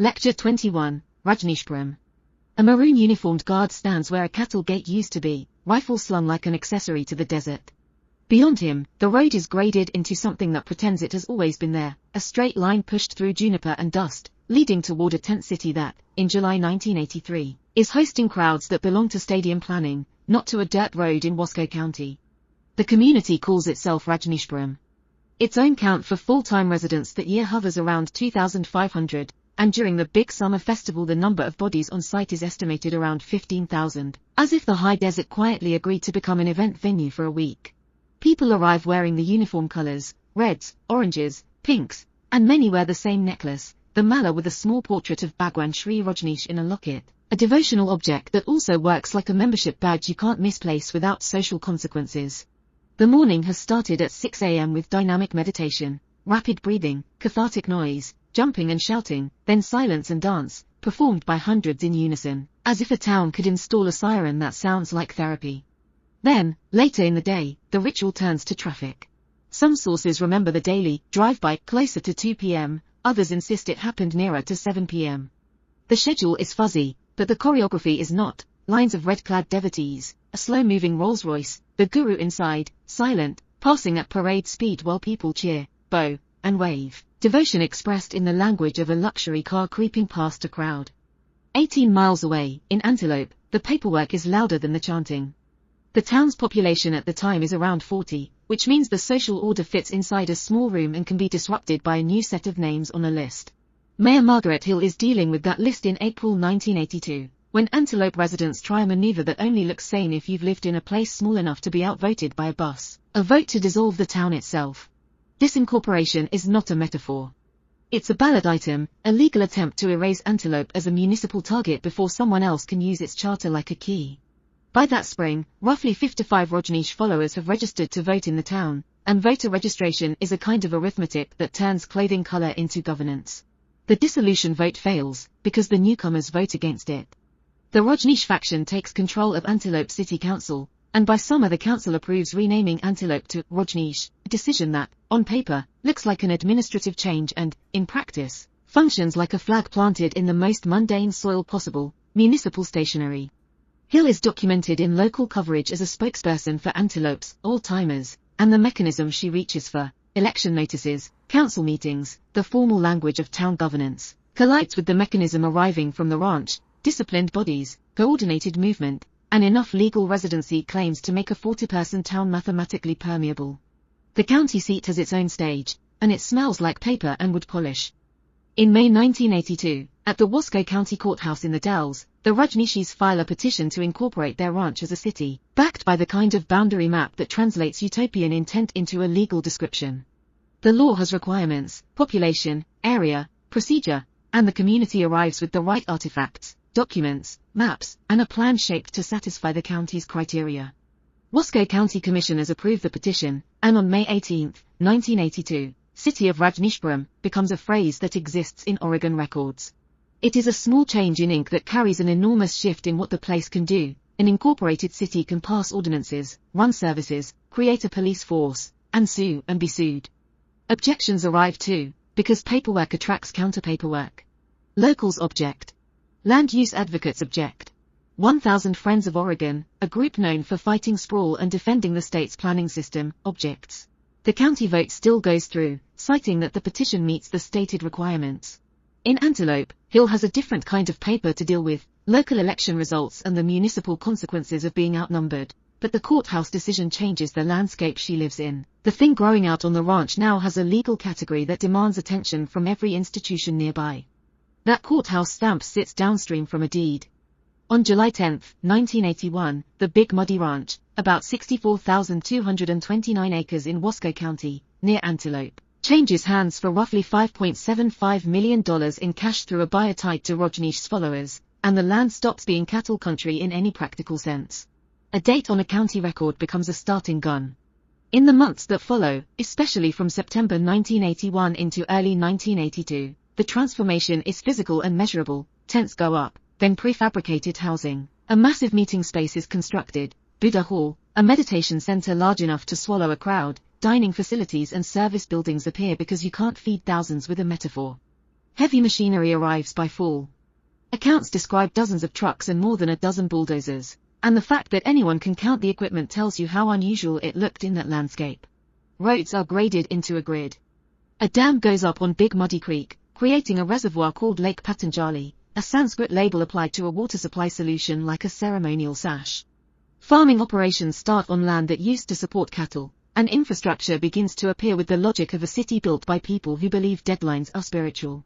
Lecture 21, Rajneeshpuram. A maroon uniformed guard stands where a cattle gate used to be, rifle slung like an accessory to the desert. Beyond him, the road is graded into something that pretends it has always been there, a straight line pushed through juniper and dust, leading toward a tent city that, in July 1983, is hosting crowds that belong to stadium planning, not to a dirt road in Wasco County. The community calls itself Rajneeshpuram. Its own count for full-time residents that year hovers around 2,500, and during the big summer festival the number of bodies on site is estimated around 15,000, as if the high desert quietly agreed to become an event venue for a week. People arrive wearing the uniform colors, reds, oranges, pinks, and many wear the same necklace, the mala with a small portrait of Bhagwan Sri Rajneesh in a locket, a devotional object that also works like a membership badge you can't misplace without social consequences. The morning has started at 6 a.m. with dynamic meditation, rapid breathing, cathartic noise, jumping and shouting, then silence and dance, performed by hundreds in unison, as if a town could install a siren that sounds like therapy. Then, later in the day, the ritual turns to traffic. Some sources remember the daily drive-by closer to 2 p.m., others insist it happened nearer to 7 p.m. The schedule is fuzzy, but the choreography is not. Lines of red-clad devotees, a slow-moving Rolls-Royce, the guru inside, silent, passing at parade speed while people cheer, bow, and wave. Devotion expressed in the language of a luxury car creeping past a crowd. 18 miles away, in Antelope, the paperwork is louder than the chanting. The town's population at the time is around 40, which means the social order fits inside a small room and can be disrupted by a new set of names on a list. Mayor Margaret Hill is dealing with that list in April 1982, when Antelope residents try a maneuver that only looks sane if you've lived in a place small enough to be outvoted by a bus, a vote to dissolve the town itself. Disincorporation is not a metaphor. It's a ballot item, a legal attempt to erase Antelope as a municipal target before someone else can use its charter like a key. By that spring, roughly 55 Rajneesh followers have registered to vote in the town, and voter registration is a kind of arithmetic that turns clothing color into governance. The dissolution vote fails, because the newcomers vote against it. The Rajneesh faction takes control of Antelope City Council, and by summer the council approves renaming Antelope to Rajneesh, a decision that, on paper, looks like an administrative change and, in practice, functions like a flag planted in the most mundane soil possible, municipal stationery. Hill is documented in local coverage as a spokesperson for Antelope's old-timers, and the mechanism she reaches for, election notices, council meetings, the formal language of town governance, collides with the mechanism arriving from the ranch, disciplined bodies, coordinated movement, and enough legal residency claims to make a 40-person town mathematically permeable. The county seat has its own stage, and it smells like paper and wood polish. In May 1982, at the Wasco County Courthouse in the Dells, the Rajneeshis file a petition to incorporate their ranch as a city, backed by the kind of boundary map that translates utopian intent into a legal description. The law has requirements, population, area, procedure, and the community arrives with the right artifacts, documents, maps, and a plan shaped to satisfy the county's criteria. Wasco County Commissioners approved the petition, and on May 18, 1982, City of Rajneeshpuram becomes a phrase that exists in Oregon records. It is a small change in ink that carries an enormous shift in what the place can do. An incorporated city can pass ordinances, run services, create a police force, and sue and be sued. Objections arrive too, because paperwork attracts counter-paperwork. Locals object. Land use advocates object. 1,000 Friends of Oregon, a group known for fighting sprawl and defending the state's planning system, objects. The county vote still goes through, citing that the petition meets the stated requirements. In Antelope, Hill has a different kind of paper to deal with, local election results and the municipal consequences of being outnumbered, but the courthouse decision changes the landscape she lives in. The thing growing out on the ranch now has a legal category that demands attention from every institution nearby. That courthouse stamp sits downstream from a deed. On July 10, 1981, the Big Muddy Ranch, about 64,229 acres in Wasco County, near Antelope, changes hands for roughly $5.75 million in cash through a buyer tied to Rajneesh's followers, and the land stops being cattle country in any practical sense. A date on a county record becomes a starting gun. In the months that follow, especially from September 1981 into early 1982, the transformation is physical and measurable. Tents go up, then prefabricated housing, a massive meeting space is constructed, Buddha Hall, a meditation center large enough to swallow a crowd, dining facilities and service buildings appear because you can't feed thousands with a metaphor. Heavy machinery arrives by fall. Accounts describe dozens of trucks and more than a dozen bulldozers, and the fact that anyone can count the equipment tells you how unusual it looked in that landscape. Roads are graded into a grid. A dam goes up on Big Muddy Creek, creating a reservoir called Lake Patanjali, a Sanskrit label applied to a water supply solution like a ceremonial sash. Farming operations start on land that used to support cattle, and infrastructure begins to appear with the logic of a city built by people who believe deadlines are spiritual.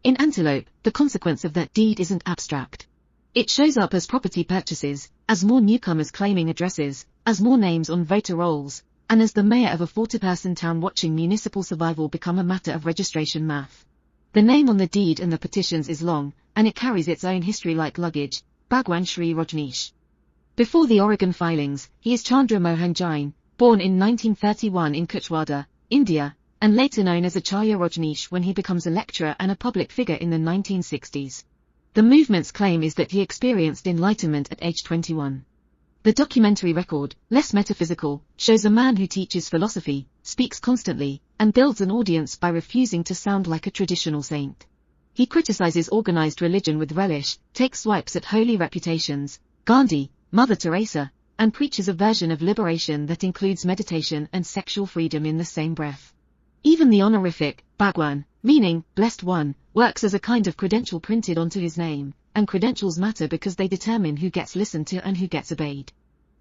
In Antelope, the consequence of that deed isn't abstract. It shows up as property purchases, as more newcomers claiming addresses, as more names on voter rolls, and as the mayor of a 40-person town watching municipal survival become a matter of registration math. The name on the deed and the petitions is long, and it carries its own history like luggage. Bhagwan Sri Rajneesh. Before the Oregon filings, he is Chandra Mohan Jain, born in 1931 in Kuchwada, India, and later known as Acharya Rajneesh when he becomes a lecturer and a public figure in the 1960s. The movement's claim is that he experienced enlightenment at age 21. The documentary record, less metaphysical, shows a man who teaches philosophy, speaks constantly, and builds an audience by refusing to sound like a traditional saint. He criticizes organized religion with relish, takes swipes at holy reputations, Gandhi, Mother Teresa, and preaches a version of liberation that includes meditation and sexual freedom in the same breath. Even the honorific, Bhagwan, meaning, blessed one, works as a kind of credential printed onto his name, and credentials matter because they determine who gets listened to and who gets obeyed.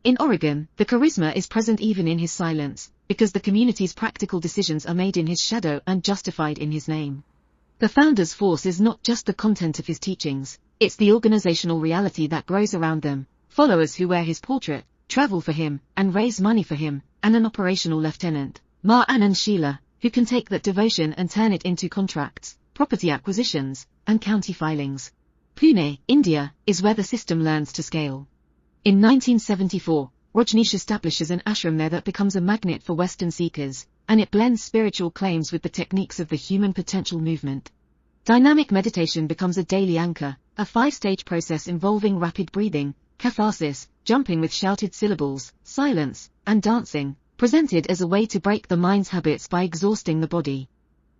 In Oregon, the charisma is present even in his silence, because the community's practical decisions are made in his shadow and justified in his name. The founder's force is not just the content of his teachings, it's the organizational reality that grows around them, followers who wear his portrait, travel for him, and raise money for him, and an operational lieutenant, Ma Anand Sheila, who can take that devotion and turn it into contracts, property acquisitions, and county filings. Pune, India, is where the system learns to scale. In 1974, Rajneesh establishes an ashram there that becomes a magnet for Western seekers, and it blends spiritual claims with the techniques of the human potential movement. Dynamic meditation becomes a daily anchor, a 5-stage process involving rapid breathing, catharsis, jumping with shouted syllables, silence, and dancing, presented as a way to break the mind's habits by exhausting the body.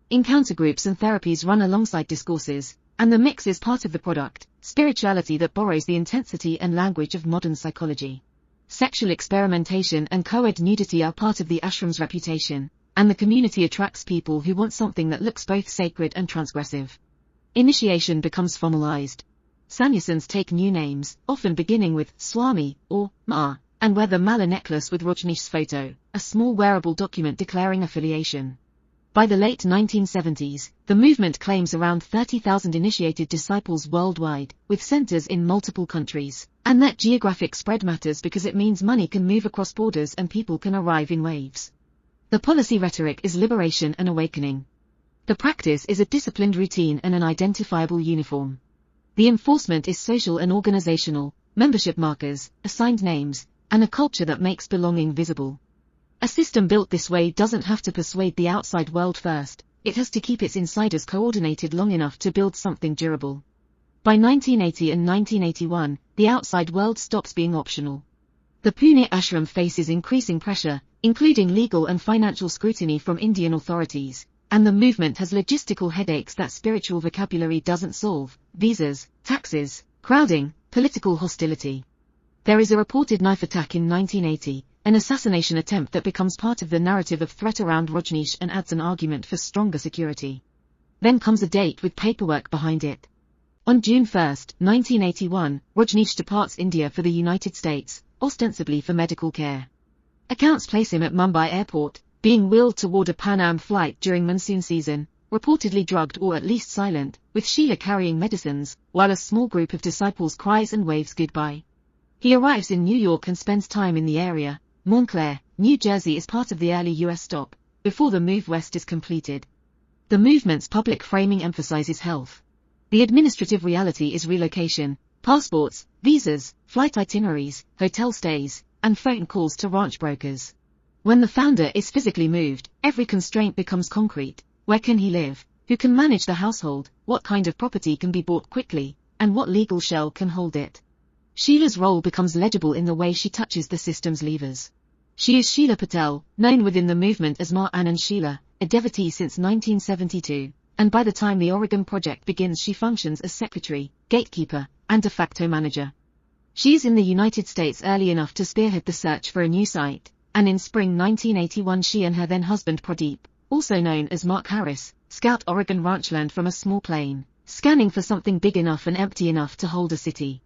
Encounter groups and therapies run alongside discourses, and the mix is part of the product, spirituality that borrows the intensity and language of modern psychology. Sexual experimentation and co-ed nudity are part of the ashram's reputation, and the community attracts people who want something that looks both sacred and transgressive. Initiation becomes formalized. Sannyasins take new names, often beginning with Swami or Ma, and wear the mala necklace with Rajneesh's photo, a small wearable document declaring affiliation. By the late 1970s, the movement claims around 30,000 initiated disciples worldwide, with centers in multiple countries, and that geographic spread matters because it means money can move across borders and people can arrive in waves. The policy rhetoric is liberation and awakening. The practice is a disciplined routine and an identifiable uniform. The enforcement is social and organizational, membership markers, assigned names, and a culture that makes belonging visible. A system built this way doesn't have to persuade the outside world first, it has to keep its insiders coordinated long enough to build something durable. By 1980 and 1981, the outside world stops being optional. The Pune ashram faces increasing pressure, including legal and financial scrutiny from Indian authorities, and the movement has logistical headaches that spiritual vocabulary doesn't solve: visas, taxes, crowding, political hostility. There is a reported knife attack in 1980, an assassination attempt that becomes part of the narrative of threat around Rajneesh and adds an argument for stronger security. Then comes a date with paperwork behind it. On June 1, 1981, Rajneesh departs India for the United States, ostensibly for medical care. Accounts place him at Mumbai airport, being wheeled toward a Pan Am flight during monsoon season, reportedly drugged or at least silent, with Sheila carrying medicines, while a small group of disciples cries and waves goodbye. He arrives in New York and spends time in the area. Montclair, New Jersey is part of the early U.S. stop, before the move west is completed. The movement's public framing emphasizes health. The administrative reality is relocation, passports, visas, flight itineraries, hotel stays, and phone calls to ranch brokers. When the founder is physically moved, every constraint becomes concrete. Where can he live? Who can manage the household? What kind of property can be bought quickly? And what legal shell can hold it? Sheila's role becomes legible in the way she touches the system's levers. She is Sheila Patel, known within the movement as Ma Anand Sheila, a devotee since 1972, and by the time the Oregon project begins she functions as secretary, gatekeeper, and de facto manager. She is in the United States early enough to spearhead the search for a new site, and in spring 1981 she and her then-husband Pradeep, also known as Mark Harris, scout Oregon ranchland from a small plane, scanning for something big enough and empty enough to hold a city.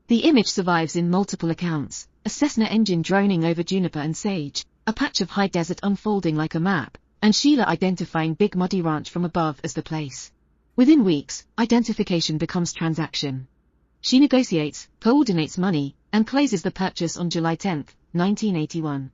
The image survives in multiple accounts, a Cessna engine droning over juniper and sage, a patch of high desert unfolding like a map, and Sheila identifying Big Muddy Ranch from above as the place. Within weeks, identification becomes transaction. She negotiates, coordinates money, and closes the purchase on July 10, 1981.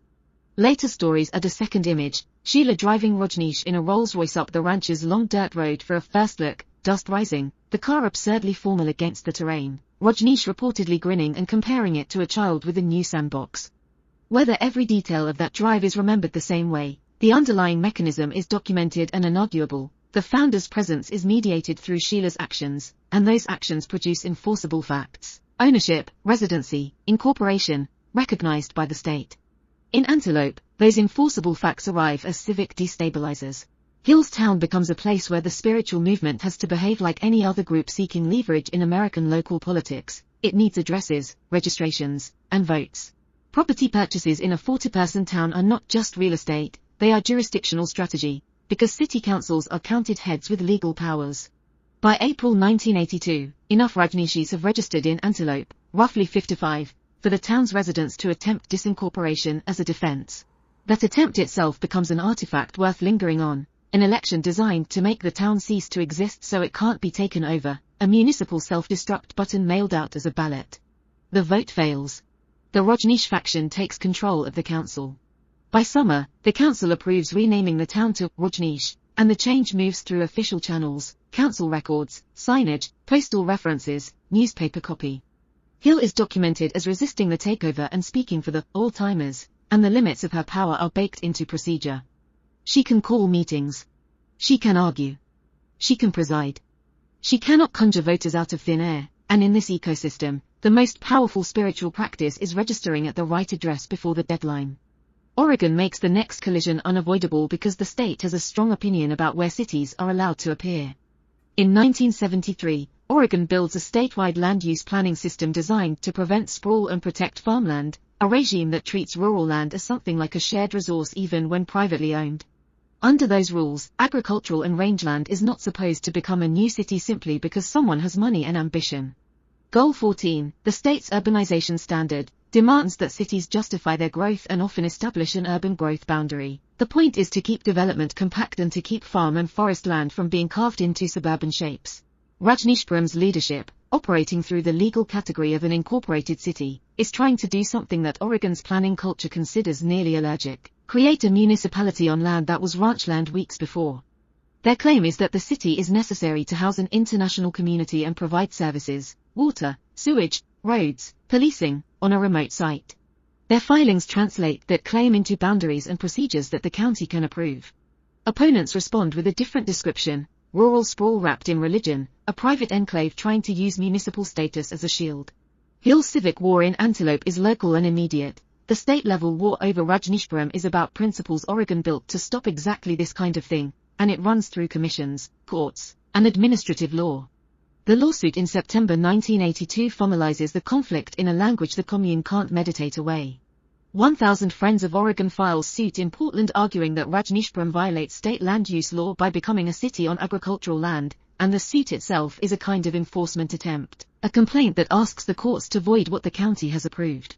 Later stories add a second image, Sheila driving Rajneesh in a Rolls-Royce up the ranch's long dirt road for a first look, dust rising, the car absurdly formal against the terrain, Rajneesh reportedly grinning and comparing it to a child with a new sandbox. Whether every detail of that drive is remembered the same way, the underlying mechanism is documented and inarguable. The founder's presence is mediated through Sheila's actions, and those actions produce enforceable facts: ownership, residency, incorporation, recognized by the state. In Antelope, those enforceable facts arrive as civic destabilizers. Hillstown becomes a place where the spiritual movement has to behave like any other group seeking leverage in American local politics. It needs addresses, registrations, and votes. Property purchases in a 40-person town are not just real estate, they are jurisdictional strategy, because city councils are counted heads with legal powers. By April 1982, enough Rajneeshis have registered in Antelope, roughly 55, for the town's residents to attempt disincorporation as a defense. That attempt itself becomes an artifact worth lingering on, an election designed to make the town cease to exist so it can't be taken over, a municipal self-destruct button mailed out as a ballot. The vote fails. The Rajneesh faction takes control of the council. By summer, the council approves renaming the town to Rajneesh, and the change moves through official channels, council records, signage, postal references, newspaper copy. Hill is documented as resisting the takeover and speaking for the old-timers, and the limits of her power are baked into procedure. She can call meetings. She can argue. She can preside. She cannot conjure voters out of thin air, and in this ecosystem, the most powerful spiritual practice is registering at the right address before the deadline. Oregon makes the next collision unavoidable because the state has a strong opinion about where cities are allowed to appear. In 1973, Oregon builds a statewide land use planning system designed to prevent sprawl and protect farmland, a regime that treats rural land as something like a shared resource even when privately owned. Under those rules, agricultural and rangeland is not supposed to become a new city simply because someone has money and ambition. Goal 14, the state's urbanization standard, demands that cities justify their growth and often establish an urban growth boundary. The point is to keep development compact and to keep farm and forest land from being carved into suburban shapes. Rajneeshpuram's leadership, operating through the legal category of an incorporated city, is trying to do something that Oregon's planning culture considers nearly allergic: create a municipality on land that was ranchland weeks before. Their claim is that the city is necessary to house an international community and provide services, water, sewage, roads, policing, on a remote site. Their filings translate that claim into boundaries and procedures that the county can approve. Opponents respond with a different description: rural sprawl wrapped in religion, a private enclave trying to use municipal status as a shield. Hill's civic war in Antelope is local and immediate. The state-level war over Rajneeshpuram is about principles Oregon built to stop exactly this kind of thing, and it runs through commissions, courts, and administrative law. The lawsuit in September 1982 formalizes the conflict in a language the commune can't meditate away. 1,000 Friends of Oregon files suit in Portland arguing that Rajneeshpuram violates state land use law by becoming a city on agricultural land, and the suit itself is a kind of enforcement attempt, a complaint that asks the courts to void what the county has approved.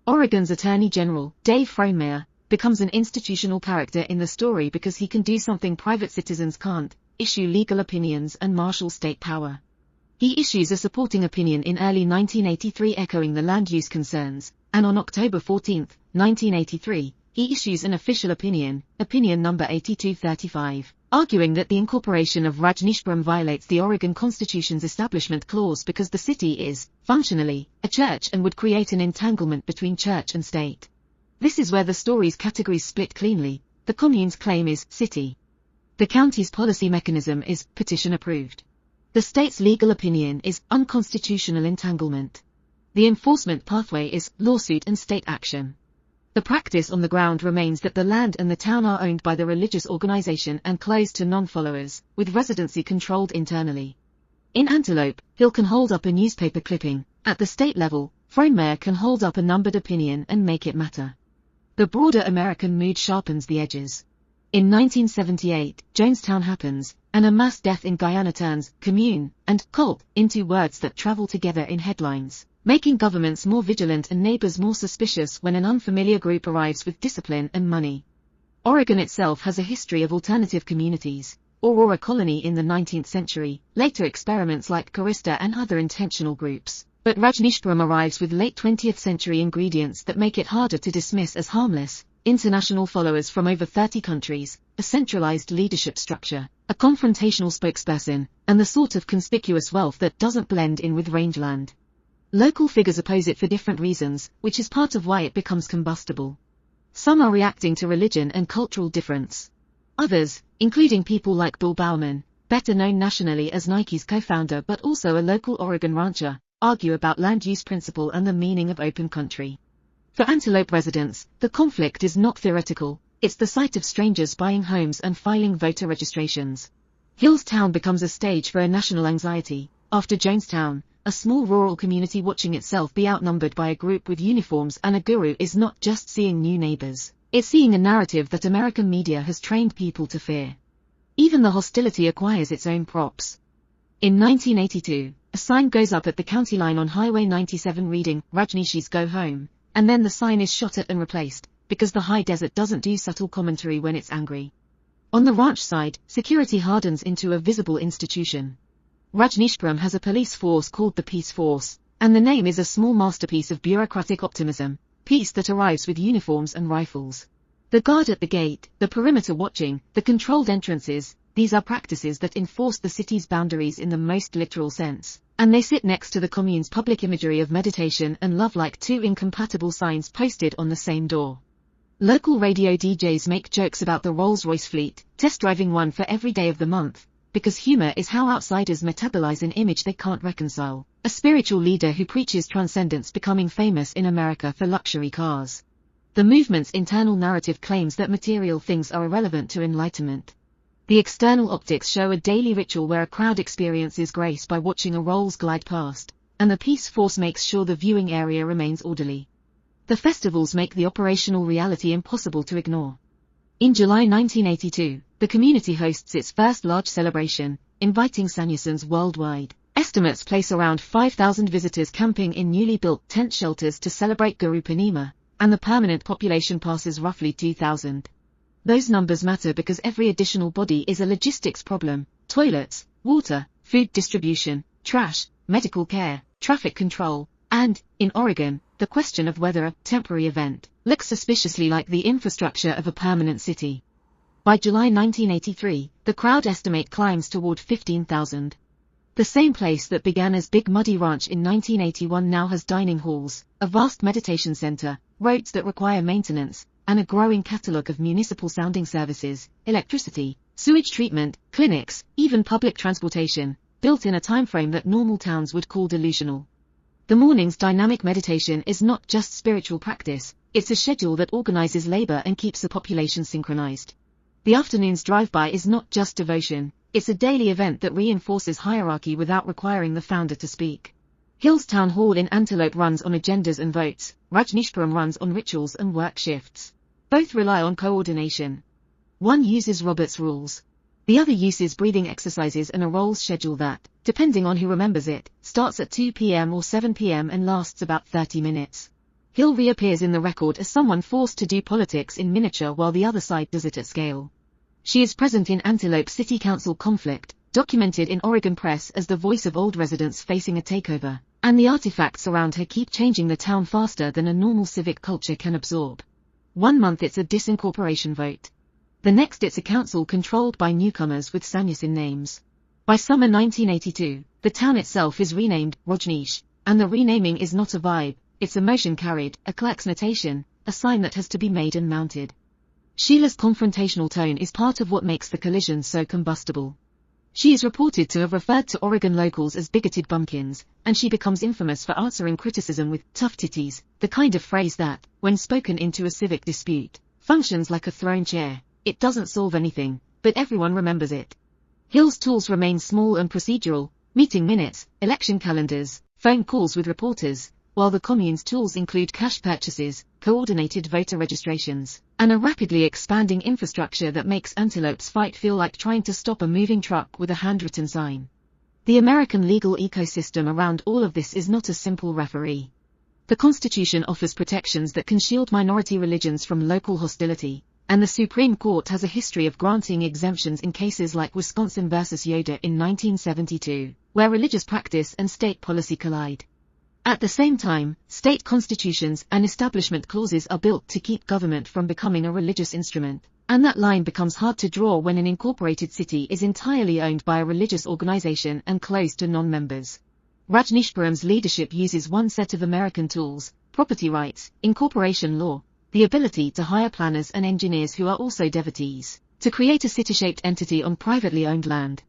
Oregon's Attorney General, Dave Fromeyer, becomes an institutional character in the story because he can do something private citizens can't: issue legal opinions and marshal state power. He issues a supporting opinion in early 1983 echoing the land use concerns, and on October 14, 1983, he issues an official opinion, opinion number 8235, arguing that the incorporation of Rajneeshpuram violates the Oregon Constitution's Establishment Clause because the city is, functionally, a church and would create an entanglement between church and state. This is where the story's categories split cleanly. The commune's claim is city. The county's policy mechanism is petition approved. The state's legal opinion is unconstitutional entanglement. The enforcement pathway is lawsuit and state action. The practice on the ground remains that the land and the town are owned by the religious organization and closed to non-followers, with residency controlled internally. In Antelope, Hill can hold up a newspaper clipping. At the state level, Frome Mayor can hold up a numbered opinion and make it matter. The broader American mood sharpens the edges. In 1978, Jonestown happens, and a mass death in Guyana turns commune and cult into words that travel together in headlines, making governments more vigilant and neighbors more suspicious when an unfamiliar group arrives with discipline and money. Oregon itself has a history of alternative communities. Aurora Colony in the 19th century, later experiments like Carista and other intentional groups. But Rajneeshpuram arrives with late 20th century ingredients that make it harder to dismiss as harmless: international followers from over 30 countries, a centralized leadership structure, a confrontational spokesperson, and the sort of conspicuous wealth that doesn't blend in with rangeland. Local figures oppose it for different reasons, which is part of why it becomes combustible. Some are reacting to religion and cultural difference. Others, including people like Bill Bauman, better known nationally as Nike's co-founder but also a local Oregon rancher, argue about land use principle and the meaning of open country. For Antelope residents, the conflict is not theoretical, it's the sight of strangers buying homes and filing voter registrations. Hill's Town becomes a stage for a national anxiety. After Jonestown, a small rural community watching itself be outnumbered by a group with uniforms and a guru is not just seeing new neighbors. It's seeing a narrative that American media has trained people to fear. Even the hostility acquires its own props. In 1982, a sign goes up at the county line on Highway 97 reading, "Rajneeshis go home," and then the sign is shot at and replaced, because the high desert doesn't do subtle commentary when it's angry. On the ranch side, security hardens into a visible institution. Rajneeshpuram has a police force called the Peace Force, and the name is a small masterpiece of bureaucratic optimism. Peace that arrives with uniforms and rifles. The guard at the gate, the perimeter watching, the controlled entrances, these are practices that enforce the city's boundaries in the most literal sense, and they sit next to the commune's public imagery of meditation and love like two incompatible signs posted on the same door. Local radio DJs make jokes about the Rolls-Royce fleet, test driving one for every day of the month, because humor is how outsiders metabolize an image they can't reconcile. A spiritual leader who preaches transcendence becoming famous in America for luxury cars. The movement's internal narrative claims that material things are irrelevant to enlightenment. The external optics show a daily ritual where a crowd experiences grace by watching a Rolls glide past, and the Peace Force makes sure the viewing area remains orderly. The festivals make the operational reality impossible to ignore. In July 1982, the community hosts its first large celebration, inviting sannyasins worldwide. Estimates place around 5,000 visitors camping in newly built tent shelters to celebrate Guru Purnima, and the permanent population passes roughly 2,000. Those numbers matter because every additional body is a logistics problem: toilets, water, food distribution, trash, medical care, traffic control, and, in Oregon, the question of whether a temporary event looks suspiciously like the infrastructure of a permanent city. By July 1983, the crowd estimate climbs toward 15,000. The same place that began as Big Muddy Ranch in 1981 now has dining halls, a vast meditation center, roads that require maintenance, and a growing catalog of municipal-sounding services, electricity, sewage treatment, clinics, even public transportation, built in a timeframe that normal towns would call delusional. The morning's dynamic meditation is not just spiritual practice, it's a schedule that organizes labor and keeps the population synchronized. The afternoon's drive-by is not just devotion, it's a daily event that reinforces hierarchy without requiring the founder to speak. Hill's Town Hall in Antelope runs on agendas and votes, Rajneeshpuram runs on rituals and work shifts. Both rely on coordination. One uses Robert's rules. The other uses breathing exercises and a Rolls schedule that, depending on who remembers it, starts at 2 p.m. or 7 p.m. and lasts about 30 minutes. Hill reappears in the record as someone forced to do politics in miniature while the other side does it at scale. She is present in Antelope City Council conflict, documented in Oregon press as the voice of old residents facing a takeover, and the artifacts around her keep changing the town faster than a normal civic culture can absorb. One month it's a disincorporation vote. The next it's a council controlled by newcomers with sannyasin names. By summer 1982, the town itself is renamed Rajneesh, and the renaming is not a vibe, it's a motion carried, a clerk's notation, a sign that has to be made and mounted. Sheila's confrontational tone is part of what makes the collision so combustible. She is reported to have referred to Oregon locals as bigoted bumpkins, and she becomes infamous for answering criticism with tough titties, the kind of phrase that, when spoken into a civic dispute, functions like a thrown chair. It doesn't solve anything, but everyone remembers it. Hill's tools remain small and procedural: meeting minutes, election calendars, phone calls with reporters, while the commune's tools include cash purchases, coordinated voter registrations, and a rapidly expanding infrastructure that makes Antelope's fight feel like trying to stop a moving truck with a handwritten sign. The American legal ecosystem around all of this is not a simple referee. The Constitution offers protections that can shield minority religions from local hostility, and the Supreme Court has a history of granting exemptions in cases like Wisconsin versus Yoder in 1972, where religious practice and state policy collide. At the same time, state constitutions and establishment clauses are built to keep government from becoming a religious instrument, and that line becomes hard to draw when an incorporated city is entirely owned by a religious organization and closed to non-members. Rajneeshpuram's leadership uses one set of American tools: property rights, incorporation law, the ability to hire planners and engineers who are also devotees, to create a city-shaped entity on privately owned land.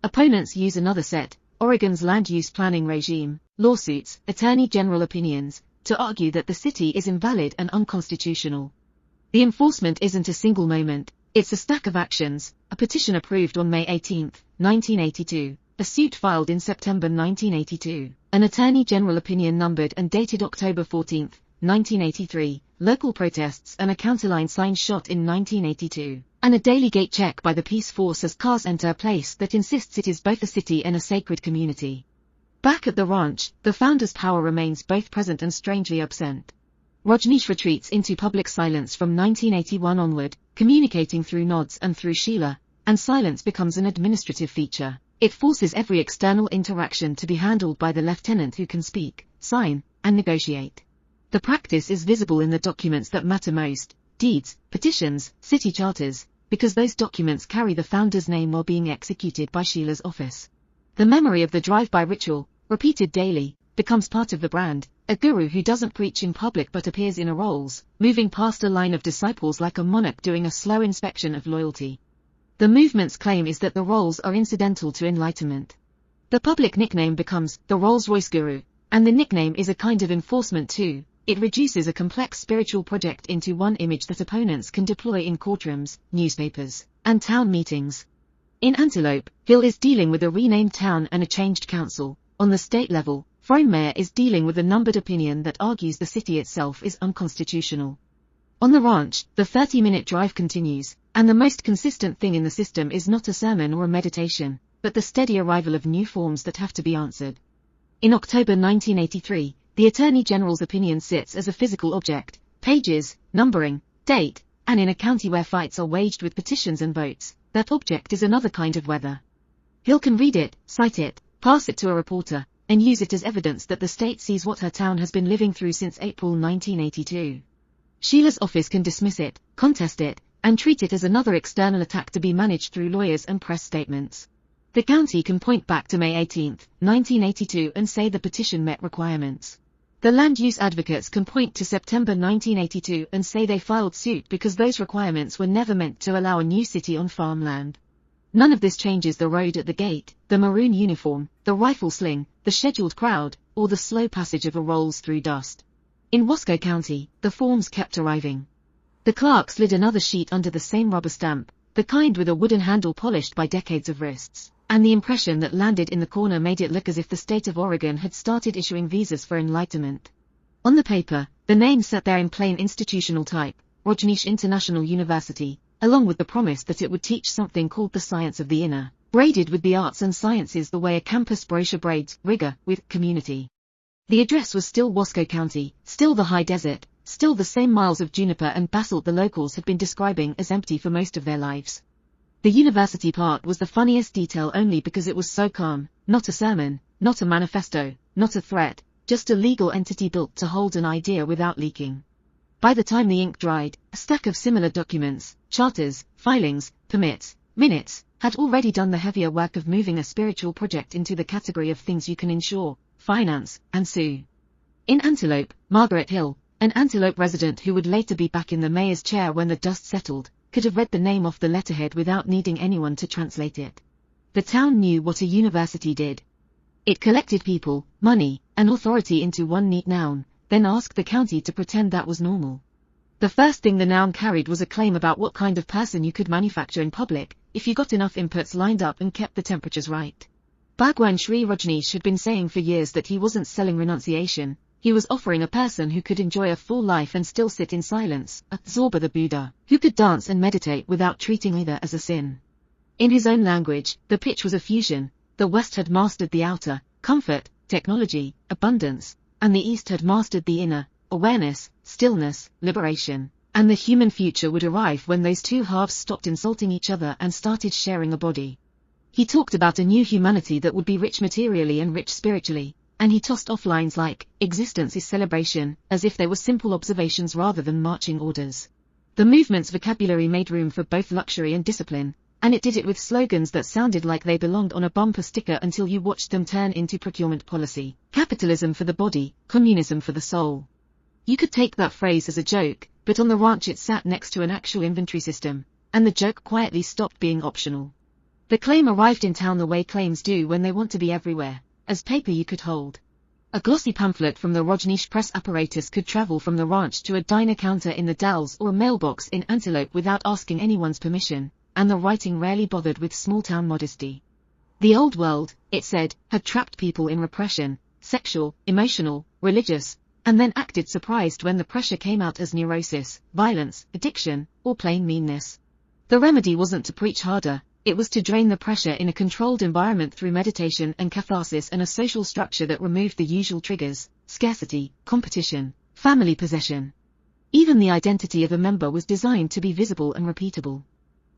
Opponents use another set: Oregon's land use planning regime, lawsuits, attorney general opinions, to argue that the city is invalid and unconstitutional. The enforcement isn't a single moment, it's a stack of actions: a petition approved on May 18, 1982, a suit filed in September 1982, an attorney general opinion numbered and dated October 14, 1983, local protests and a counterline sign shot in 1982, and a daily gate check by the peace force as cars enter a place that insists it is both a city and a sacred community. Back at the ranch, the founders' power remains both present and strangely absent. Rajneesh retreats into public silence from 1981 onward, communicating through nods and through Sheila, and silence becomes an administrative feature. It forces every external interaction to be handled by the lieutenant who can speak, sign, and negotiate. The practice is visible in the documents that matter most: deeds, petitions, city charters, because those documents carry the founder's name while being executed by Sheila's office. The memory of the drive-by ritual, repeated daily, becomes part of the brand: a guru who doesn't preach in public but appears in a rolls, moving past a line of disciples like a monarch doing a slow inspection of loyalty. The movement's claim is that the rolls are incidental to enlightenment. The public nickname becomes the Rolls-Royce Guru, and the nickname is a kind of enforcement too. It reduces a complex spiritual project into one image that opponents can deploy in courtrooms, newspapers, and town meetings. In Antelope, Hill is dealing with a renamed town and a changed council. On the state level, Frome Mayor is dealing with a numbered opinion that argues the city itself is unconstitutional. On the ranch, the 30-minute drive continues, and the most consistent thing in the system is not a sermon or a meditation, but the steady arrival of new forms that have to be answered. In October 1983, the Attorney General's opinion sits as a physical object: pages, numbering, date, and in a county where fights are waged with petitions and votes, that object is another kind of weather. Hill can read it, cite it, pass it to a reporter, and use it as evidence that the state sees what her town has been living through since April 1982. Sheila's office can dismiss it, contest it, and treat it as another external attack to be managed through lawyers and press statements. The county can point back to May 18, 1982 and say the petition met requirements. The land use advocates can point to September 1982 and say they filed suit because those requirements were never meant to allow a new city on farmland. None of this changes the road at the gate, the maroon uniform, the rifle sling, the scheduled crowd, or the slow passage of a rolls through dust. In Wasco County, the forms kept arriving. The clerk slid another sheet under the same rubber stamp, the kind with a wooden handle polished by decades of wrists, and the impression that landed in the corner made it look as if the state of Oregon had started issuing visas for enlightenment. On the paper, the name sat there in plain institutional type: Rajneesh International University, along with the promise that it would teach something called the science of the inner, braided with the arts and sciences the way a campus brochure braids rigor with community. The address was still Wasco County, still the high desert, still the same miles of juniper and basalt the locals had been describing as empty for most of their lives. The university part was the funniest detail only because it was so calm: not a sermon, not a manifesto, not a threat, just a legal entity built to hold an idea without leaking. By the time the ink dried, a stack of similar documents, charters, filings, permits, minutes, had already done the heavier work of moving a spiritual project into the category of things you can insure, finance, and sue. In Antelope, Margaret Hill, an Antelope resident who would later be back in the mayor's chair when the dust settled, could have read the name off the letterhead without needing anyone to translate it. The town knew what a university did. It collected people, money, and authority into one neat noun, then asked the county to pretend that was normal. The first thing the noun carried was a claim about what kind of person you could manufacture in public, if you got enough inputs lined up and kept the temperatures right. Bhagwan Sri Rajneesh had been saying for years that he wasn't selling renunciation, he was offering a person who could enjoy a full life and still sit in silence, a Zorba the Buddha, who could dance and meditate without treating either as a sin. In his own language, the pitch was a fusion. The West had mastered the outer, comfort, technology, abundance, and the East had mastered the inner, awareness, stillness, liberation, and the human future would arrive when those two halves stopped insulting each other and started sharing a body. He talked about a new humanity that would be rich materially and rich spiritually, and he tossed off lines like, existence is celebration, as if they were simple observations rather than marching orders. The movement's vocabulary made room for both luxury and discipline, and it did it with slogans that sounded like they belonged on a bumper sticker until you watched them turn into procurement policy. Capitalism for the body, communism for the soul. You could take that phrase as a joke, but on the ranch it sat next to an actual inventory system, and the joke quietly stopped being optional. The claim arrived in town the way claims do when they want to be everywhere, as paper you could hold. A glossy pamphlet from the Rajneesh press apparatus could travel from the ranch to a diner counter in the Dalles or a mailbox in Antelope without asking anyone's permission, and the writing rarely bothered with small-town modesty. The old world, it said, had trapped people in repression, sexual, emotional, religious, and then acted surprised when the pressure came out as neurosis, violence, addiction, or plain meanness. The remedy wasn't to preach harder, it was to drain the pressure in a controlled environment through meditation and catharsis and a social structure that removed the usual triggers, scarcity, competition, family possession. Even the identity of a member was designed to be visible and repeatable.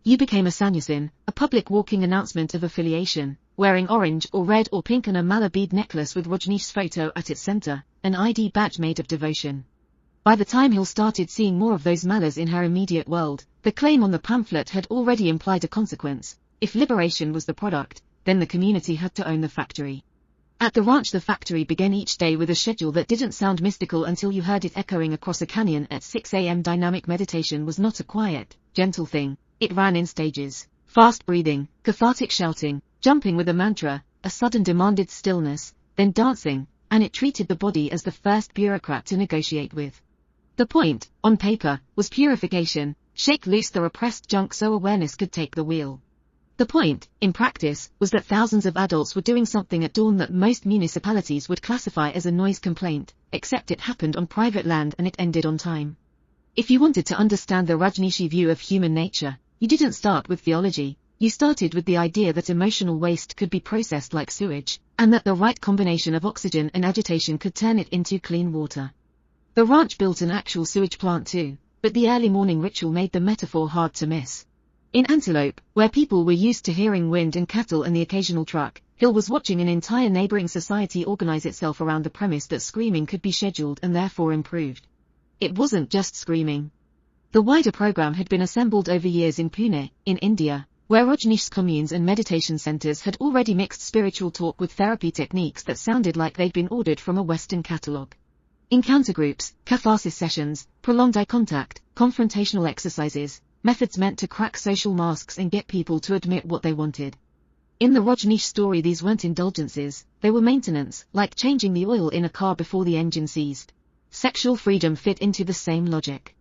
You became a sannyasin, a public walking announcement of affiliation, wearing orange or red or pink and a mala bead necklace with Rajneesh's photo at its center, an ID badge made of devotion. By the time Hill started seeing more of those malas in her immediate world, the claim on the pamphlet had already implied a consequence. If liberation was the product, then the community had to own the factory. At the ranch the factory began each day with a schedule that didn't sound mystical until you heard it echoing across a canyon at 6 a.m. Dynamic meditation was not a quiet, gentle thing. It ran in stages. Fast breathing, cathartic shouting, jumping with a mantra, a sudden demanded stillness, then dancing, and it treated the body as the first bureaucrat to negotiate with. The point, on paper, was purification, shake loose the repressed junk so awareness could take the wheel. The point, in practice, was that thousands of adults were doing something at dawn that most municipalities would classify as a noise complaint, except it happened on private land and it ended on time. If you wanted to understand the Rajneeshi view of human nature, you didn't start with theology, you started with the idea that emotional waste could be processed like sewage, and that the right combination of oxygen and agitation could turn it into clean water. The ranch built an actual sewage plant too, but the early morning ritual made the metaphor hard to miss. In Antelope, where people were used to hearing wind and cattle and the occasional truck, Hill was watching an entire neighboring society organize itself around the premise that screaming could be scheduled and therefore improved. It wasn't just screaming. The wider program had been assembled over years in Pune, in India, where Rajneesh's communes and meditation centers had already mixed spiritual talk with therapy techniques that sounded like they'd been ordered from a Western catalogue. Encounter groups, catharsis sessions, prolonged eye contact, confrontational exercises, methods meant to crack social masks and get people to admit what they wanted. In the Rajneesh story these weren't indulgences, they were maintenance, like changing the oil in a car before the engine seized. Sexual freedom fit into the same logic.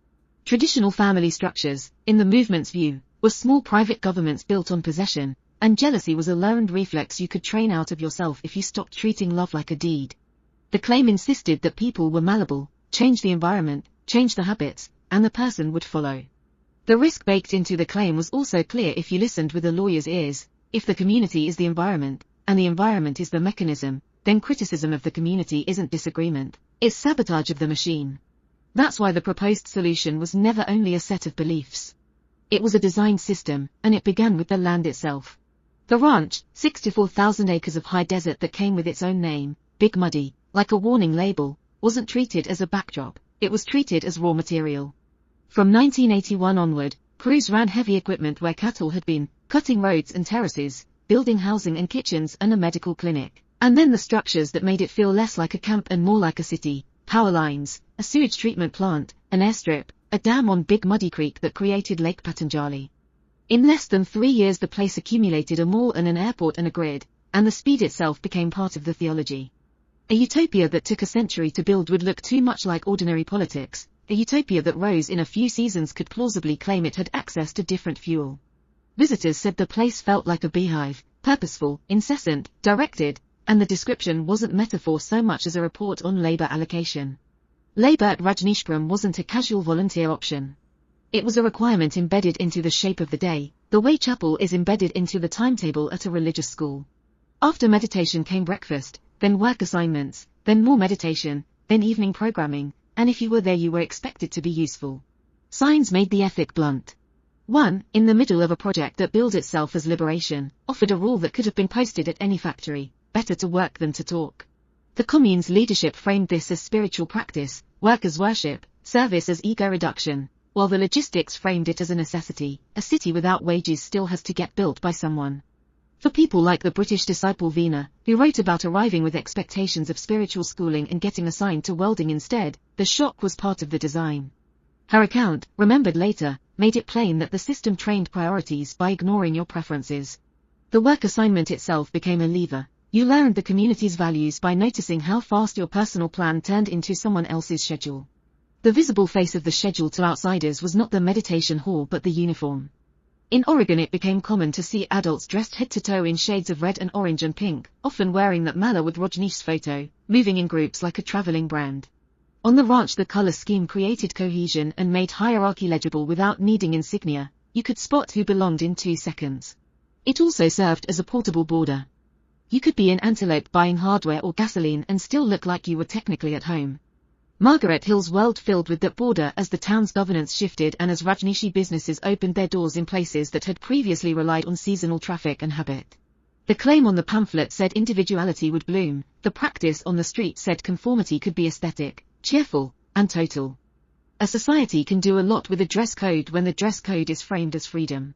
Traditional family structures, in the movement's view, were small private governments built on possession, and jealousy was a learned reflex you could train out of yourself if you stopped treating love like a deed. The claim insisted that people were malleable, change the environment, change the habits, and the person would follow. The risk baked into the claim was also clear if you listened with a lawyer's ears. If the community is the environment, and the environment is the mechanism, then criticism of the community isn't disagreement, it's sabotage of the machine. That's why the proposed solution was never only a set of beliefs. It was a design system, and it began with the land itself. The ranch, 64,000 acres of high desert that came with its own name, Big Muddy, like a warning label, wasn't treated as a backdrop, it was treated as raw material. From 1981 onward, crews ran heavy equipment where cattle had been, cutting roads and terraces, building housing and kitchens and a medical clinic, and then the structures that made it feel less like a camp and more like a city. Power lines, a sewage treatment plant, an airstrip, a dam on Big Muddy Creek that created Lake Patanjali. In less than 3 years the place accumulated a mall and an airport and a grid, and the speed itself became part of the theology. A utopia that took a century to build would look too much like ordinary politics. A utopia that rose in a few seasons could plausibly claim it had access to different fuel. Visitors said the place felt like a beehive, purposeful, incessant, directed, and the description wasn't metaphor so much as a report on labor allocation. Labor at Rajneeshpuram wasn't a casual volunteer option. It was a requirement embedded into the shape of the day, the way chapel is embedded into the timetable at a religious school. After meditation came breakfast, then work assignments, then more meditation, then evening programming, and if you were there you were expected to be useful. Signs made the ethic blunt. One, in the middle of a project that billed itself as liberation, offered a rule that could have been posted at any factory: better to work than to talk. The commune's leadership framed this as spiritual practice, work as worship, service as ego reduction, while the logistics framed it as a necessity. A city without wages still has to get built by someone. For people like the British disciple Vina, who wrote about arriving with expectations of spiritual schooling and getting assigned to welding instead, the shock was part of the design. Her account, remembered later, made it plain that the system trained priorities by ignoring your preferences. The work assignment itself became a lever. You learned the community's values by noticing how fast your personal plan turned into someone else's schedule. The visible face of the schedule to outsiders was not the meditation hall but the uniform. In Oregon it became common to see adults dressed head to toe in shades of red and orange and pink, often wearing that mala with Rajneesh's photo, moving in groups like a traveling brand. On the ranch the color scheme created cohesion and made hierarchy legible without needing insignia. You could spot who belonged in 2 seconds. It also served as a portable border. You could be in Antelope buying hardware or gasoline and still look like you were technically at home. Margaret Hill's world filled with that border as the town's governance shifted and as Rajneeshi businesses opened their doors in places that had previously relied on seasonal traffic and habit. The claim on the pamphlet said individuality would bloom, the practice on the street said conformity could be aesthetic, cheerful, and total. A society can do a lot with a dress code when the dress code is framed as freedom.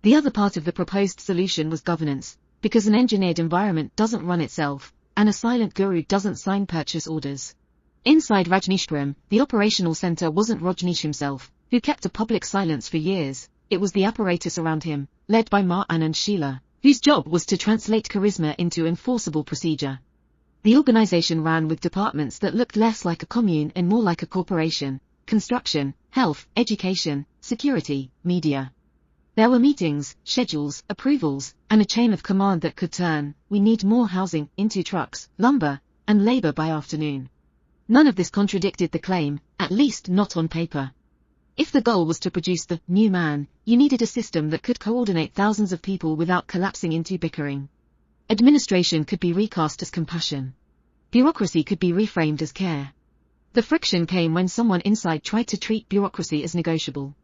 The other part of the proposed solution was governance, because an engineered environment doesn't run itself, and a silent guru doesn't sign purchase orders. Inside Rajneeshpuram, the operational center wasn't Rajneesh himself, who kept a public silence for years. It was the apparatus around him, led by Ma and Sheila, whose job was to translate charisma into enforceable procedure. The organization ran with departments that looked less like a commune and more like a corporation: construction, health, education, security, media. There were meetings, schedules, approvals, and a chain of command that could turn "we need more housing" into trucks, lumber, and labor by afternoon. None of this contradicted the claim, at least not on paper. If the goal was to produce the new man, you needed a system that could coordinate thousands of people without collapsing into bickering. Administration could be recast as compassion. Bureaucracy could be reframed as care. The friction came when someone inside tried to treat bureaucracy as negotiable.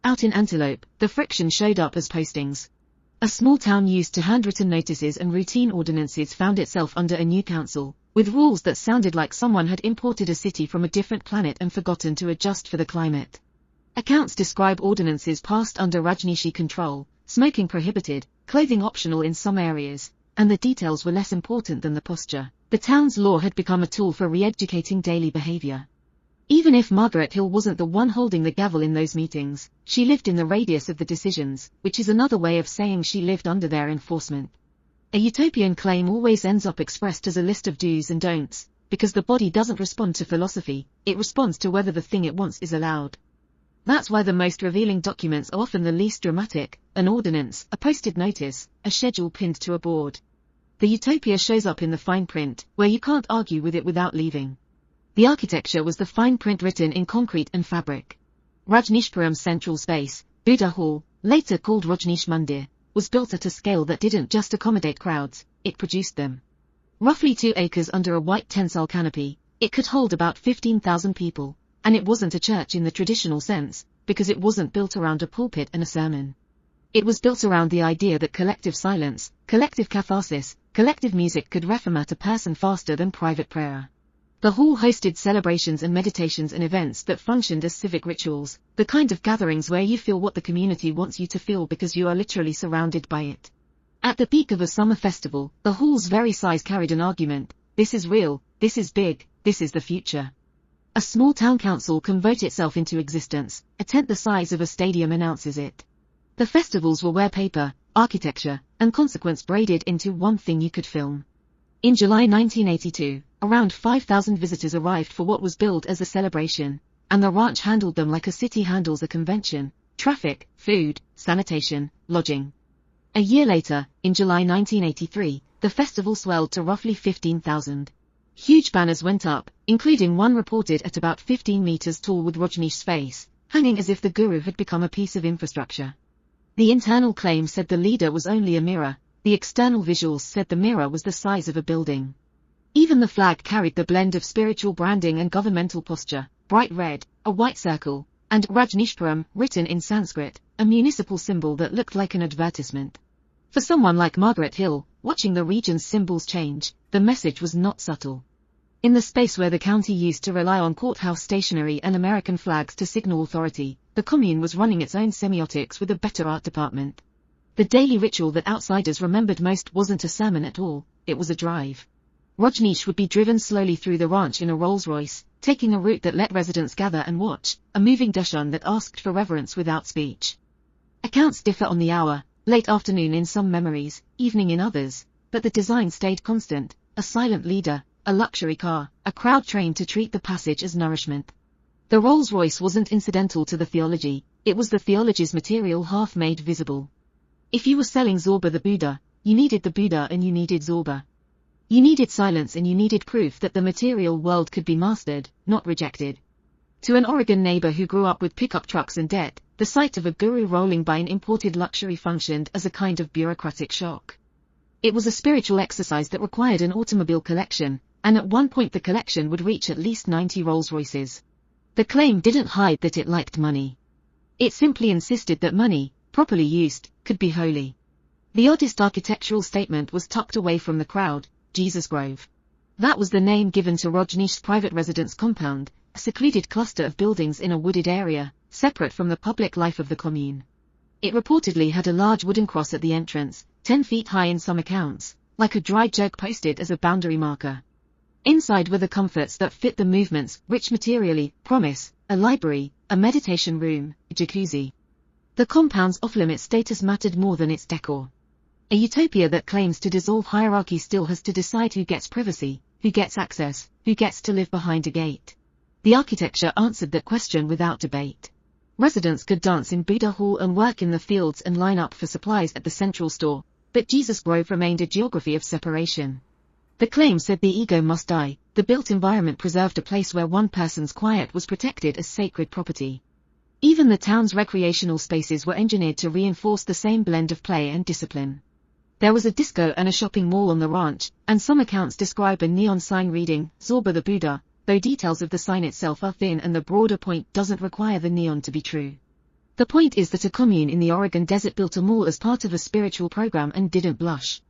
Out in Antelope, the friction showed up as postings. A small town used to handwritten notices and routine ordinances found itself under a new council, with rules that sounded like someone had imported a city from a different planet and forgotten to adjust for the climate. Accounts describe ordinances passed under Rajneeshi control: smoking prohibited, clothing optional in some areas, and the details were less important than the posture. The town's law had become a tool for re-educating daily behavior. Even if Margaret Hill wasn't the one holding the gavel in those meetings, she lived in the radius of the decisions, which is another way of saying she lived under their enforcement. A utopian claim always ends up expressed as a list of do's and don'ts, because the body doesn't respond to philosophy, it responds to whether the thing it wants is allowed. That's why the most revealing documents are often the least dramatic: an ordinance, a posted notice, a schedule pinned to a board. The utopia shows up in the fine print, where you can't argue with it without leaving. The architecture was the fine print written in concrete and fabric. Rajneeshpuram's central space, Buddha Hall, later called Rajneesh Mandir, was built at a scale that didn't just accommodate crowds, it produced them. Roughly 2 acres under a white tensile canopy, it could hold about 15,000 people, and it wasn't a church in the traditional sense, because it wasn't built around a pulpit and a sermon. It was built around the idea that collective silence, collective catharsis, collective music could reformat a person faster than private prayer. The hall hosted celebrations and meditations and events that functioned as civic rituals, the kind of gatherings where you feel what the community wants you to feel because you are literally surrounded by it. At the peak of a summer festival, the hall's very size carried an argument: this is real, this is big, this is the future. A small town council can vote itself into existence, a tenth the size of a stadium announces it. The festivals were where paper, architecture, and consequence braided into one thing you could film. In July 1982, around 5,000 visitors arrived for what was billed as a celebration, and the ranch handled them like a city handles a convention: traffic, food, sanitation, lodging. A year later, in July 1983, the festival swelled to roughly 15,000. Huge banners went up, including one reported at about 15 meters tall with Rajneesh's face, hanging as if the guru had become a piece of infrastructure. The internal claim said the leader was only a mirror, the external visuals said the mirror was the size of a building. Even the flag carried the blend of spiritual branding and governmental posture: bright red, a white circle, and Rajneeshpuram written in Sanskrit, a municipal symbol that looked like an advertisement. For someone like Margaret Hill, watching the region's symbols change, the message was not subtle. In the space where the county used to rely on courthouse stationery and American flags to signal authority, the commune was running its own semiotics with a better art department. The daily ritual that outsiders remembered most wasn't a sermon at all, it was a drive. Rajneesh would be driven slowly through the ranch in a Rolls-Royce, taking a route that let residents gather and watch, a moving darshan that asked for reverence without speech. Accounts differ on the hour: late afternoon in some memories, evening in others, but the design stayed constant: a silent leader, a luxury car, a crowd trained to treat the passage as nourishment. The Rolls-Royce wasn't incidental to the theology, it was the theology's material half made visible. If you were selling Zorba the Buddha, you needed the Buddha and you needed Zorba. You needed silence and you needed proof that the material world could be mastered, not rejected. To an Oregon neighbor who grew up with pickup trucks and debt, the sight of a guru rolling by an imported luxury functioned as a kind of bureaucratic shock. It was a spiritual exercise that required an automobile collection, and at one point the collection would reach at least 90 Rolls-Royces. The claim didn't hide that it liked money. It simply insisted that money, properly used, could be holy. The oddest architectural statement was tucked away from the crowd: Jesus Grove. That was the name given to Rajneesh's private residence compound, a secluded cluster of buildings in a wooded area, separate from the public life of the commune. It reportedly had a large wooden cross at the entrance, 10 feet high in some accounts, like a dry joke posted as a boundary marker. Inside were the comforts that fit the movement's rich materially promise: a library, a meditation room, a jacuzzi. The compound's off-limit status mattered more than its decor. A utopia that claims to dissolve hierarchy still has to decide who gets privacy, who gets access, who gets to live behind a gate. The architecture answered that question without debate. Residents could dance in Buddha Hall and work in the fields and line up for supplies at the central store, but Jesus Grove remained a geography of separation. The claim said the ego must die: the built environment preserved a place where one person's quiet was protected as sacred property. Even the town's recreational spaces were engineered to reinforce the same blend of play and discipline. There was a disco and a shopping mall on the ranch, and some accounts describe a neon sign reading Zorba the Buddha, though details of the sign itself are thin and the broader point doesn't require the neon to be true. The point is that a commune in the Oregon desert built a mall as part of a spiritual program and didn't blush.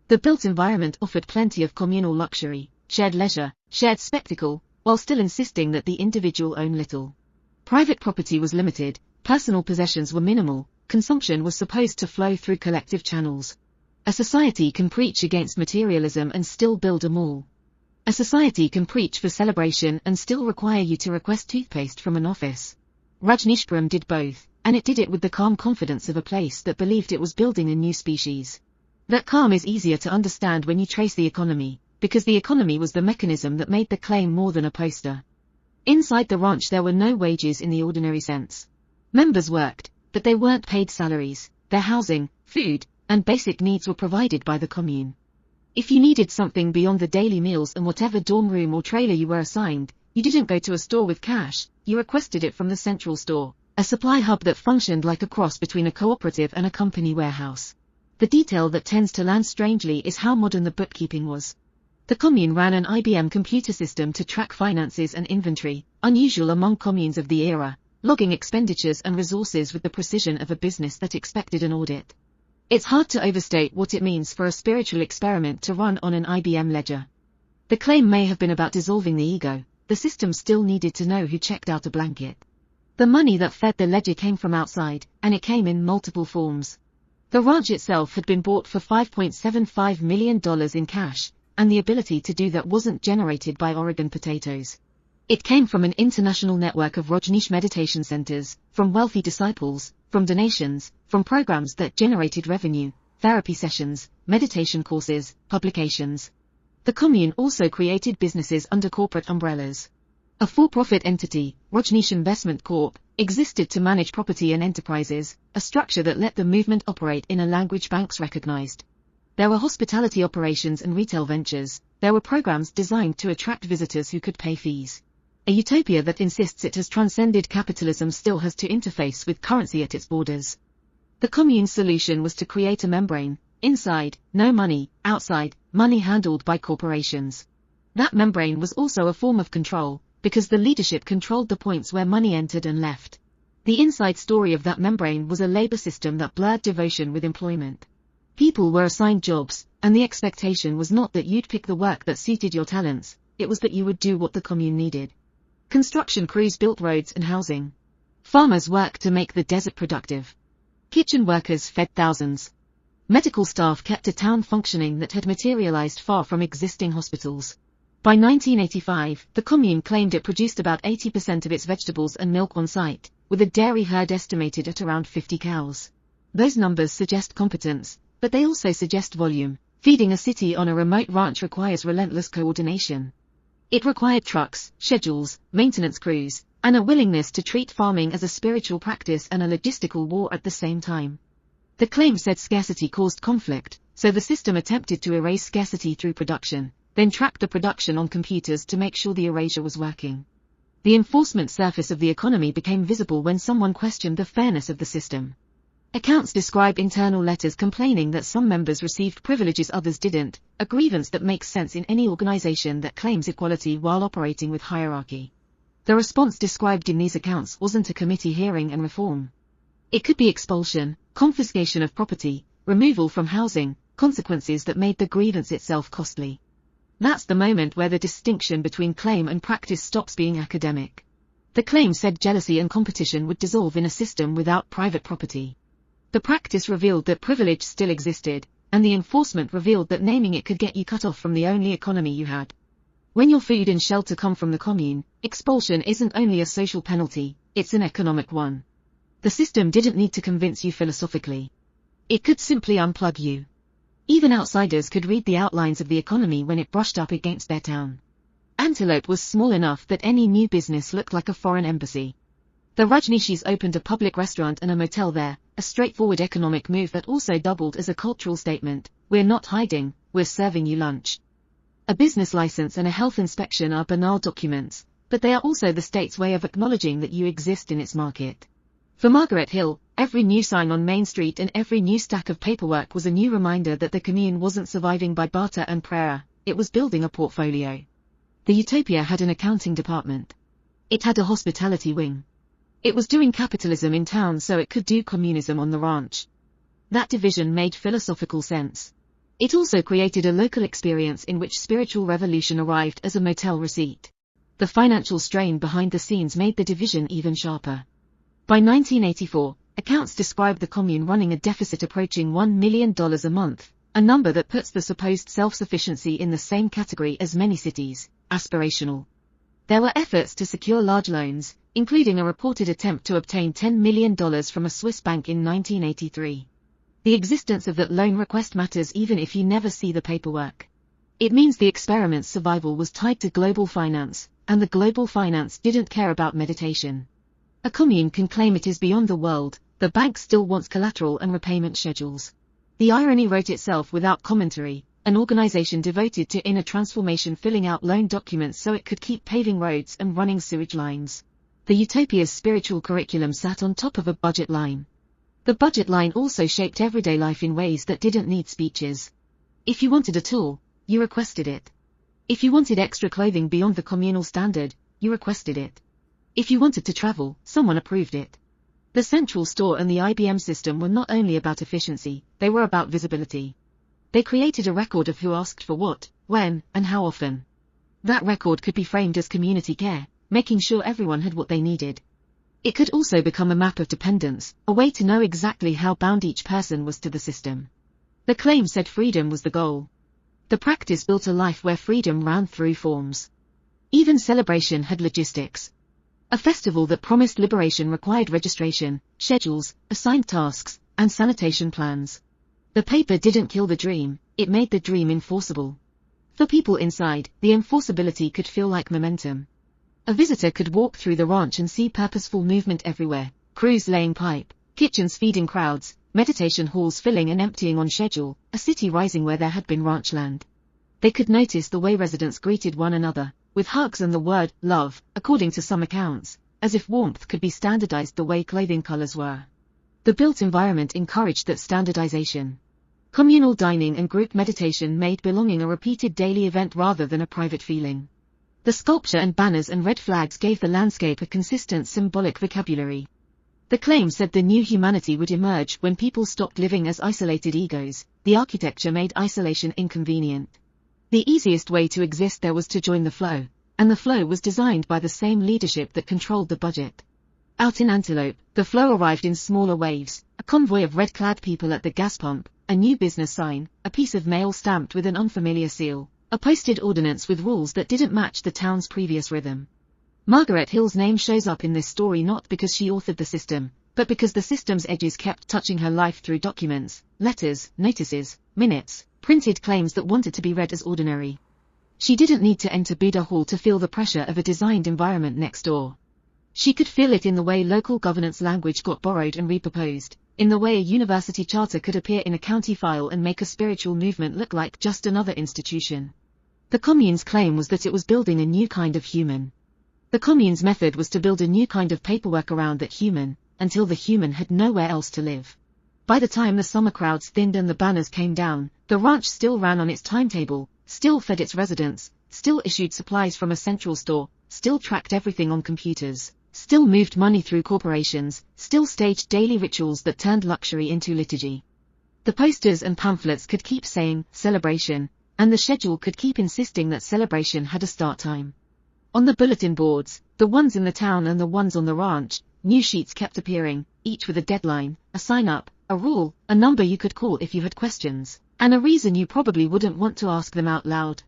The built environment offered plenty of communal luxury, shared leisure, shared spectacle, while still insisting that the individual own little. Private property was limited, personal possessions were minimal, consumption was supposed to flow through collective channels. A society can preach against materialism and still build a mall. A society can preach for celebration and still require you to request toothpaste from an office. Rajneeshpuram did both, and it did it with the calm confidence of a place that believed it was building a new species. That calm is easier to understand when you trace the economy, because the economy was the mechanism that made the claim more than a poster. Inside the ranch there were no wages in the ordinary sense. Members worked, but they weren't paid salaries. Their housing, food, and basic needs were provided by the commune. If you needed something beyond the daily meals and whatever dorm room or trailer you were assigned, you didn't go to a store with cash, you requested it from the central store, a supply hub that functioned like a cross between a cooperative and a company warehouse. The detail that tends to land strangely is how modern the bookkeeping was. The commune ran an IBM computer system to track finances and inventory, unusual among communes of the era, logging expenditures and resources with the precision of a business that expected an audit. It's hard to overstate what it means for a spiritual experiment to run on an IBM ledger. The claim may have been about dissolving the ego. The system still needed to know who checked out a blanket. The money that fed the ledger came from outside, and it came in multiple forms. The ranch itself had been bought for $5.75 million in cash, and the ability to do that wasn't generated by Oregon potatoes. It came from an international network of Rajneesh meditation centers, from wealthy disciples, from donations, from programs that generated revenue, therapy sessions, meditation courses, publications. The commune also created businesses under corporate umbrellas. A for-profit entity, Rajneeshpuram Investment Corp., existed to manage property and enterprises, a structure that let the movement operate in a language banks recognized. There were hospitality operations and retail ventures. There were programs designed to attract visitors who could pay fees. A utopia that insists it has transcended capitalism still has to interface with currency at its borders. The commune's solution was to create a membrane, inside, no money, outside, money handled by corporations. That membrane was also a form of control, because the leadership controlled the points where money entered and left. The inside story of that membrane was a labor system that blurred devotion with employment. People were assigned jobs, and the expectation was not that you'd pick the work that suited your talents, it was that you would do what the commune needed. Construction crews built roads and housing. Farmers worked to make the desert productive. Kitchen workers fed thousands. Medical staff kept a town functioning that had materialized far from existing hospitals. By 1985, the commune claimed it produced about 80% of its vegetables and milk on site, with a dairy herd estimated at around 50 cows. Those numbers suggest competence, but they also suggest volume. Feeding a city on a remote ranch requires relentless coordination. It required trucks, schedules, maintenance crews, and a willingness to treat farming as a spiritual practice and a logistical war at the same time. The claim said scarcity caused conflict, so the system attempted to erase scarcity through production, then tracked the production on computers to make sure the erasure was working. The enforcement surface of the economy became visible when someone questioned the fairness of the system. Accounts describe internal letters complaining that some members received privileges others didn't, a grievance that makes sense in any organization that claims equality while operating with hierarchy. The response described in these accounts wasn't a committee hearing and reform. It could be expulsion, confiscation of property, removal from housing, consequences that made the grievance itself costly. That's the moment where the distinction between claim and practice stops being academic. The claim said jealousy and competition would dissolve in a system without private property. The practice revealed that privilege still existed, and the enforcement revealed that naming it could get you cut off from the only economy you had. When your food and shelter come from the commune, expulsion isn't only a social penalty, it's an economic one. The system didn't need to convince you philosophically. It could simply unplug you. Even outsiders could read the outlines of the economy when it brushed up against their town. Antelope was small enough that any new business looked like a foreign embassy. The Rajneeshis opened a public restaurant and a motel there, a straightforward economic move that also doubled as a cultural statement: we're not hiding, we're serving you lunch. A business license and a health inspection are banal documents, but they are also the state's way of acknowledging that you exist in its market. For Margaret Hill, every new sign on Main Street and every new stack of paperwork was a new reminder that the commune wasn't surviving by barter and prayer, it was building a portfolio. The utopia had an accounting department. It had a hospitality wing. It was doing capitalism in town so it could do communism on the ranch. That division made philosophical sense. It also created a local experience in which spiritual revolution arrived as a motel receipt. The financial strain behind the scenes made the division even sharper. By 1984, accounts described the commune running a deficit approaching $1 million a month, a number that puts the supposed self-sufficiency in the same category as many cities, aspirational. There were efforts to secure large loans, including a reported attempt to obtain $10 million from a Swiss bank in 1983. The existence of that loan request matters even if you never see the paperwork. It means the experiment's survival was tied to global finance, and the global finance didn't care about meditation. A commune can claim it is beyond the world, the bank still wants collateral and repayment schedules. The irony wrote itself without commentary, an organization devoted to inner transformation filling out loan documents so it could keep paving roads and running sewage lines. The utopia's spiritual curriculum sat on top of a budget line. The budget line also shaped everyday life in ways that didn't need speeches. If you wanted a tool, you requested it. If you wanted extra clothing beyond the communal standard, you requested it. If you wanted to travel, someone approved it. The central store and the IBM system were not only about efficiency, they were about visibility. They created a record of who asked for what, when, and how often. That record could be framed as community care, making sure everyone had what they needed. It could also become a map of dependence, a way to know exactly how bound each person was to the system. The claim said freedom was the goal. The practice built a life where freedom ran through forms. Even celebration had logistics. A festival that promised liberation required registration, schedules, assigned tasks, and sanitation plans. The paper didn't kill the dream, it made the dream enforceable. For people inside, the enforceability could feel like momentum. A visitor could walk through the ranch and see purposeful movement everywhere, crews laying pipe, kitchens feeding crowds, meditation halls filling and emptying on schedule, a city rising where there had been ranch land. They could notice the way residents greeted one another, with hugs and the word, love, according to some accounts, as if warmth could be standardized the way clothing colors were. The built environment encouraged that standardization. Communal dining and group meditation made belonging a repeated daily event rather than a private feeling. The sculpture and banners and red flags gave the landscape a consistent symbolic vocabulary. The claim said the new humanity would emerge when people stopped living as isolated egos. The architecture made isolation inconvenient. The easiest way to exist there was to join the flow, and the flow was designed by the same leadership that controlled the budget. Out in Antelope, the flow arrived in smaller waves, a convoy of red-clad people at the gas pump, a new business sign, a piece of mail stamped with an unfamiliar seal, a posted ordinance with rules that didn't match the town's previous rhythm. Margaret Hill's name shows up in this story not because she authored the system, but because the system's edges kept touching her life through documents, letters, notices, minutes, printed claims that wanted to be read as ordinary. She didn't need to enter Buddha Hall to feel the pressure of a designed environment next door. She could feel it in the way local governance language got borrowed and reproposed, in the way a university charter could appear in a county file and make a spiritual movement look like just another institution. The Commune's claim was that it was building a new kind of human. The Commune's method was to build a new kind of paperwork around that human, until the human had nowhere else to live. By the time the summer crowds thinned and the banners came down, the ranch still ran on its timetable, still fed its residents, still issued supplies from a central store, still tracked everything on computers, still moved money through corporations, still staged daily rituals that turned luxury into liturgy. The posters and pamphlets could keep saying, celebration, and the schedule could keep insisting that celebration had a start time. On the bulletin boards, the ones in the town and the ones on the ranch, new sheets kept appearing, each with a deadline, a sign-up, a rule, a number you could call if you had questions, and a reason you probably wouldn't want to ask them out loud.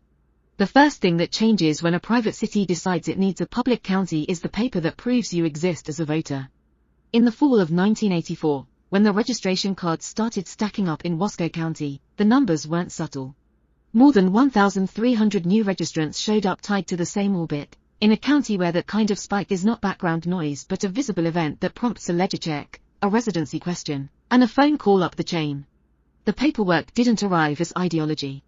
The first thing that changes when a private city decides it needs a public county is the paper that proves you exist as a voter. In the fall of 1984, when the registration cards started stacking up in Wasco County, the numbers weren't subtle. More than 1,300 new registrants showed up tied to the same orbit, in a county where that kind of spike is not background noise but a visible event that prompts a ledger check, a residency question, and a phone call up the chain. The paperwork didn't arrive as ideology.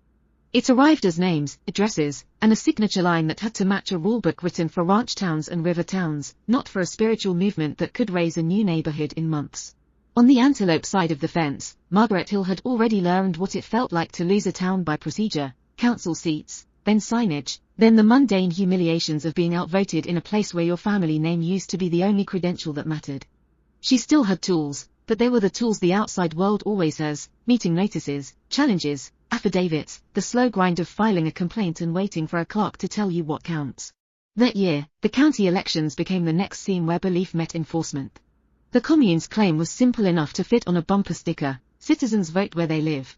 It arrived as names, addresses, and a signature line that had to match a rulebook written for ranch towns and river towns, not for a spiritual movement that could raise a new neighborhood in months. On the Antelope side of the fence, Margaret Hill had already learned what it felt like to lose a town by procedure, council seats, then signage, then the mundane humiliations of being outvoted in a place where your family name used to be the only credential that mattered. She still had tools, but they were the tools the outside world always has: meeting notices, challenges, affidavits, the slow grind of filing a complaint and waiting for a clerk to tell you what counts. That year, the county elections became the next scene where belief met enforcement. The Commune's claim was simple enough to fit on a bumper sticker: citizens vote where they live.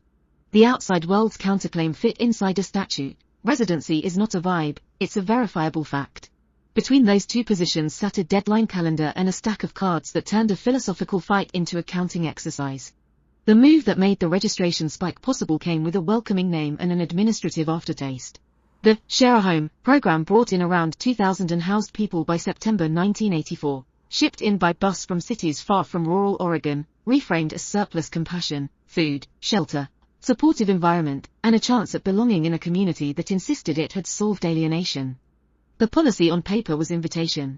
The outside world's counterclaim fit inside a statute: residency is not a vibe, it's a verifiable fact. Between those two positions sat a deadline calendar and a stack of cards that turned a philosophical fight into a counting exercise. The move that made the registration spike possible came with a welcoming name and an administrative aftertaste. The Share a Home program brought in around 2,000 unhoused people by September 1984, shipped in by bus from cities far from rural Oregon, reframed as surplus compassion, food, shelter, supportive environment, and a chance at belonging in a community that insisted it had solved alienation. The policy on paper was invitation.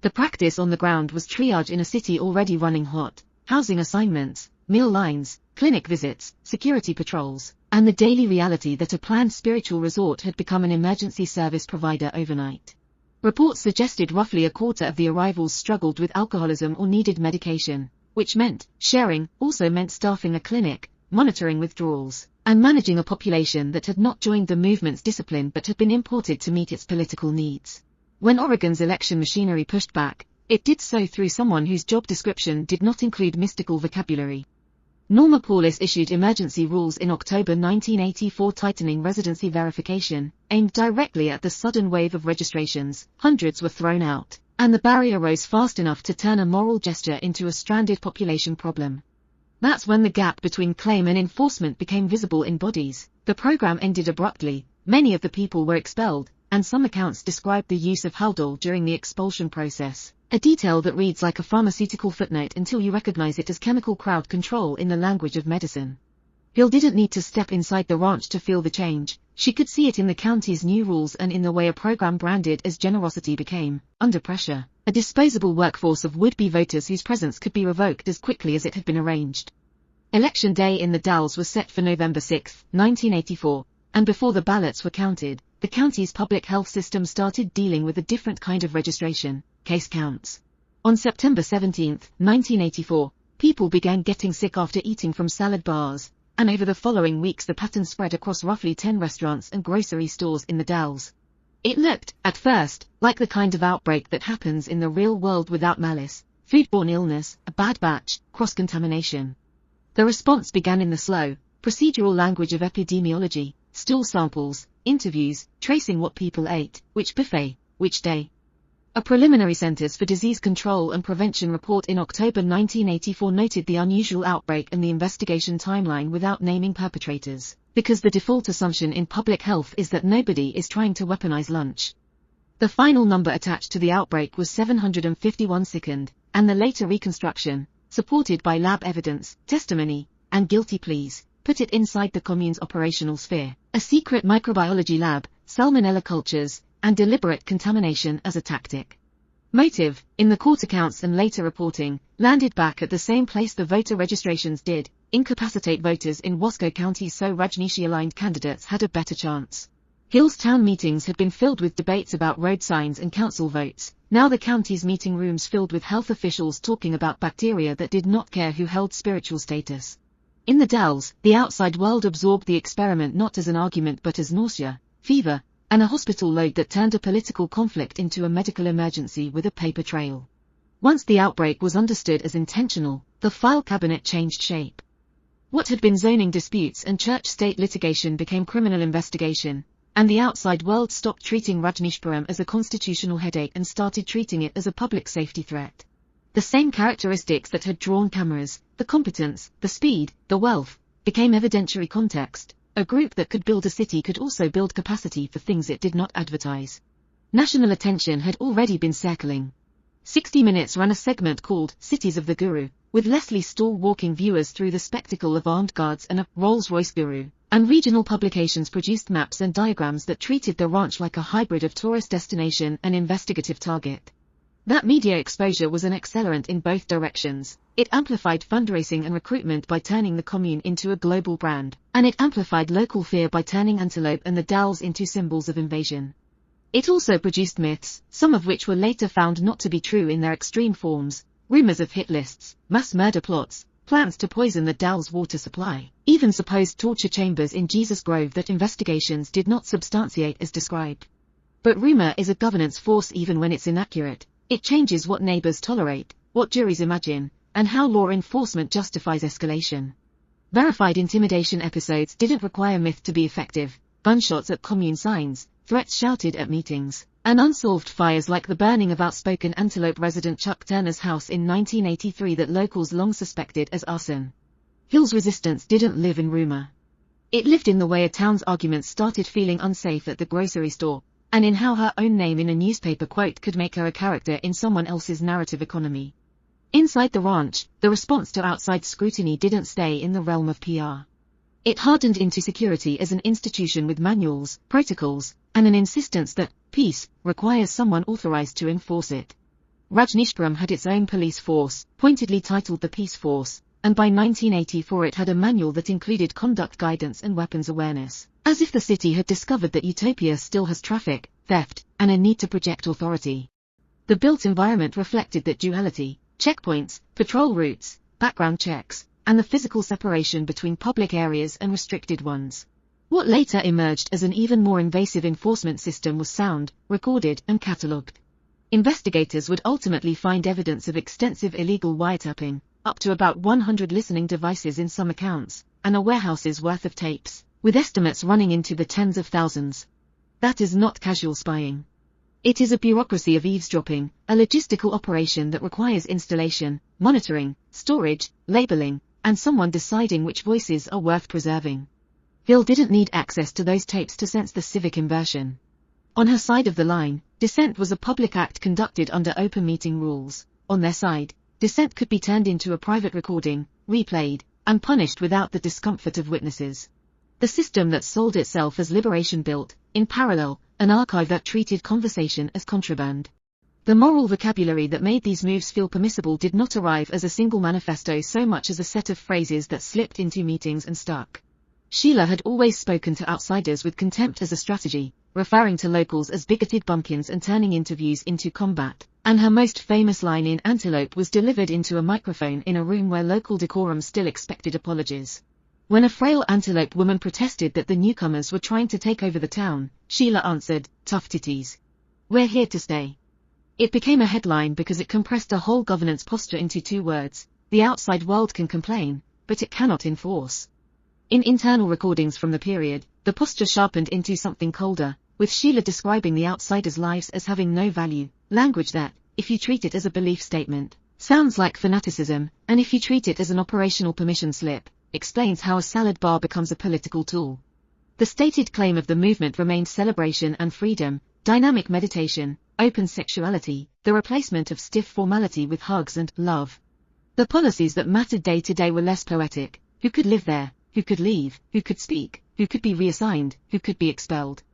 The practice on the ground was triage in a city already running hot: housing assignments, meal lines, clinic visits, security patrols, and the daily reality that a planned spiritual resort had become an emergency service provider overnight. Reports suggested roughly a quarter of the arrivals struggled with alcoholism or needed medication, which meant sharing also meant staffing a clinic, monitoring withdrawals, and managing a population that had not joined the movement's discipline but had been imported to meet its political needs. When Oregon's election machinery pushed back, it did so through someone whose job description did not include mystical vocabulary. Norma Paulis issued emergency rules in October 1984 tightening residency verification, aimed directly at the sudden wave of registrations. Hundreds were thrown out, And the barrier rose fast enough to turn a moral gesture into a stranded population problem. That's when the gap between claim and enforcement became visible in bodies. The program ended abruptly, many of the people were expelled, and some accounts described the use of Haldol during the expulsion process, a detail that reads like a pharmaceutical footnote until you recognize it as chemical crowd control in the language of medicine. Hill didn't need to step inside the ranch to feel the change. She could see it in the county's new rules and in the way a program branded as generosity became, under pressure, a disposable workforce of would-be voters whose presence could be revoked as quickly as it had been arranged. Election day in the Dalles was set for November 6, 1984, and before the ballots were counted, the county's public health system started dealing with a different kind of registration, case counts. On September 17, 1984, people began getting sick after eating from salad bars, and over the following weeks the pattern spread across roughly 10 restaurants and grocery stores in the Dalles. It looked, at first, like the kind of outbreak that happens in the real world without malice, foodborne illness, a bad batch, cross-contamination. The response began in the slow, procedural language of epidemiology, stool samples, interviews, tracing what people ate, which buffet, which day. A preliminary Centers for Disease Control and Prevention report in October 1984 noted the unusual outbreak and the investigation timeline without naming perpetrators, because the default assumption in public health is that nobody is trying to weaponize lunch. The final number attached to the outbreak was 751 sickened, and the later reconstruction, supported by lab evidence, testimony, and guilty pleas, put it inside the commune's operational sphere, a secret microbiology lab, salmonella cultures, and deliberate contamination as a tactic. Motive, in the court accounts and later reporting, landed back at the same place the voter registrations did, incapacitate voters in Wasco County so Rajneesh-aligned candidates had a better chance. Hill's town meetings had been filled with debates about road signs and council votes. Now the county's meeting rooms filled with health officials talking about bacteria that did not care who held spiritual status. In the Dalles, the outside world absorbed the experiment not as an argument but as nausea, fever, and a hospital load that turned a political conflict into a medical emergency with a paper trail. Once the outbreak was understood as intentional, the file cabinet changed shape. What had been zoning disputes and church-state litigation became criminal investigation, and the outside world stopped treating Rajneeshpuram as a constitutional headache and started treating it as a public safety threat. The same characteristics that had drawn cameras, the competence, the speed, the wealth, became evidentiary context. A group that could build a city could also build capacity for things it did not advertise. National attention had already been circling. 60 Minutes ran a segment called Cities of the Guru, with Leslie Stahl walking viewers through the spectacle of armed guards and a Rolls-Royce guru, and regional publications produced maps and diagrams that treated the ranch like a hybrid of tourist destination and investigative target. That media exposure was an accelerant in both directions. It amplified fundraising and recruitment by turning the commune into a global brand, and it amplified local fear by turning Antelope and the Dalles into symbols of invasion. It also produced myths, some of which were later found not to be true in their extreme forms, rumors of hit lists, mass murder plots, plans to poison the Dalles water supply, even supposed torture chambers in Jesus Grove that investigations did not substantiate as described. But rumor is a governance force even when it's inaccurate. It changes what neighbors tolerate, what juries imagine, and how law enforcement justifies escalation. Verified intimidation episodes didn't require myth to be effective. Gunshots at commune signs, threats shouted at meetings, and unsolved fires like the burning of outspoken Antelope resident Chuck Turner's house in 1983 that locals long suspected as arson. Hill's resistance didn't live in rumor. It lived in the way a town's arguments started feeling unsafe at the grocery store, and in how her own name in a newspaper quote could make her a character in someone else's narrative economy. Inside the ranch, the response to outside scrutiny didn't stay in the realm of PR. It hardened into security as an institution with manuals, protocols, and an insistence that peace requires someone authorized to enforce it. Rajneeshpuram had its own police force, pointedly titled the Peace Force, and by 1984 it had a manual that included conduct guidance and weapons awareness, as if the city had discovered that utopia still has traffic, theft, and a need to project authority. The built environment reflected that duality: checkpoints, patrol routes, background checks, and the physical separation between public areas and restricted ones. What later emerged as an even more invasive enforcement system was sound, recorded, and catalogued. Investigators would ultimately find evidence of extensive illegal wiretapping, up to about 100 listening devices in some accounts, and a warehouse's worth of tapes, with estimates running into the tens of thousands. That is not casual spying. It is a bureaucracy of eavesdropping, a logistical operation that requires installation, monitoring, storage, labeling, and someone deciding which voices are worth preserving. Hill didn't need access to those tapes to sense the civic inversion. On her side of the line, dissent was a public act conducted under open meeting rules. On their side, dissent could be turned into a private recording, replayed, and punished without the discomfort of witnesses. The system that sold itself as liberation built, in parallel, an archive that treated conversation as contraband. The moral vocabulary that made these moves feel permissible did not arrive as a single manifesto so much as a set of phrases that slipped into meetings and stuck. Sheila had always spoken to outsiders with contempt as a strategy, referring to locals as bigoted bumpkins and turning interviews into combat, and her most famous line in Antelope was delivered into a microphone in a room where local decorum still expected apologies. When a frail Antelope woman protested that the newcomers were trying to take over the town, Sheila answered, "Tough titties. We're here to stay." It became a headline because it compressed a whole governance posture into 2 words: the outside world can complain, but it cannot enforce. In internal recordings from the period, the posture sharpened into something colder, with Sheila describing the outsiders' lives as having no value, language that, if you treat it as a belief statement, sounds like fanaticism, and if you treat it as an operational permission slip, explains how a salad bar becomes a political tool. The stated claim of the movement remained celebration and freedom, dynamic meditation, open sexuality, the replacement of stiff formality with hugs and love. The policies that mattered day to day were less poetic: who could live there, who could leave, who could speak, who could be reassigned, who could be expelled.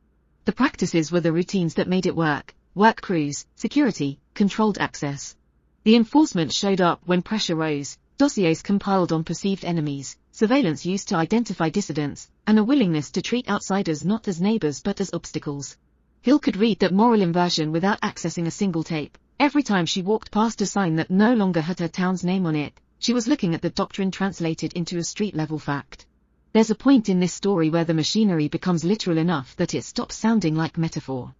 The practices were the routines that made it work: work crews, security, controlled access. The enforcement showed up when pressure rose: dossiers compiled on perceived enemies, surveillance used to identify dissidents, and a willingness to treat outsiders not as neighbors but as obstacles. Hill could read that moral inversion without accessing a single tape. Every time she walked past a sign that no longer had her town's name on it, she was looking at the doctrine translated into a street-level fact. There's a point in this story where the machinery becomes literal enough that it stops sounding like metaphor.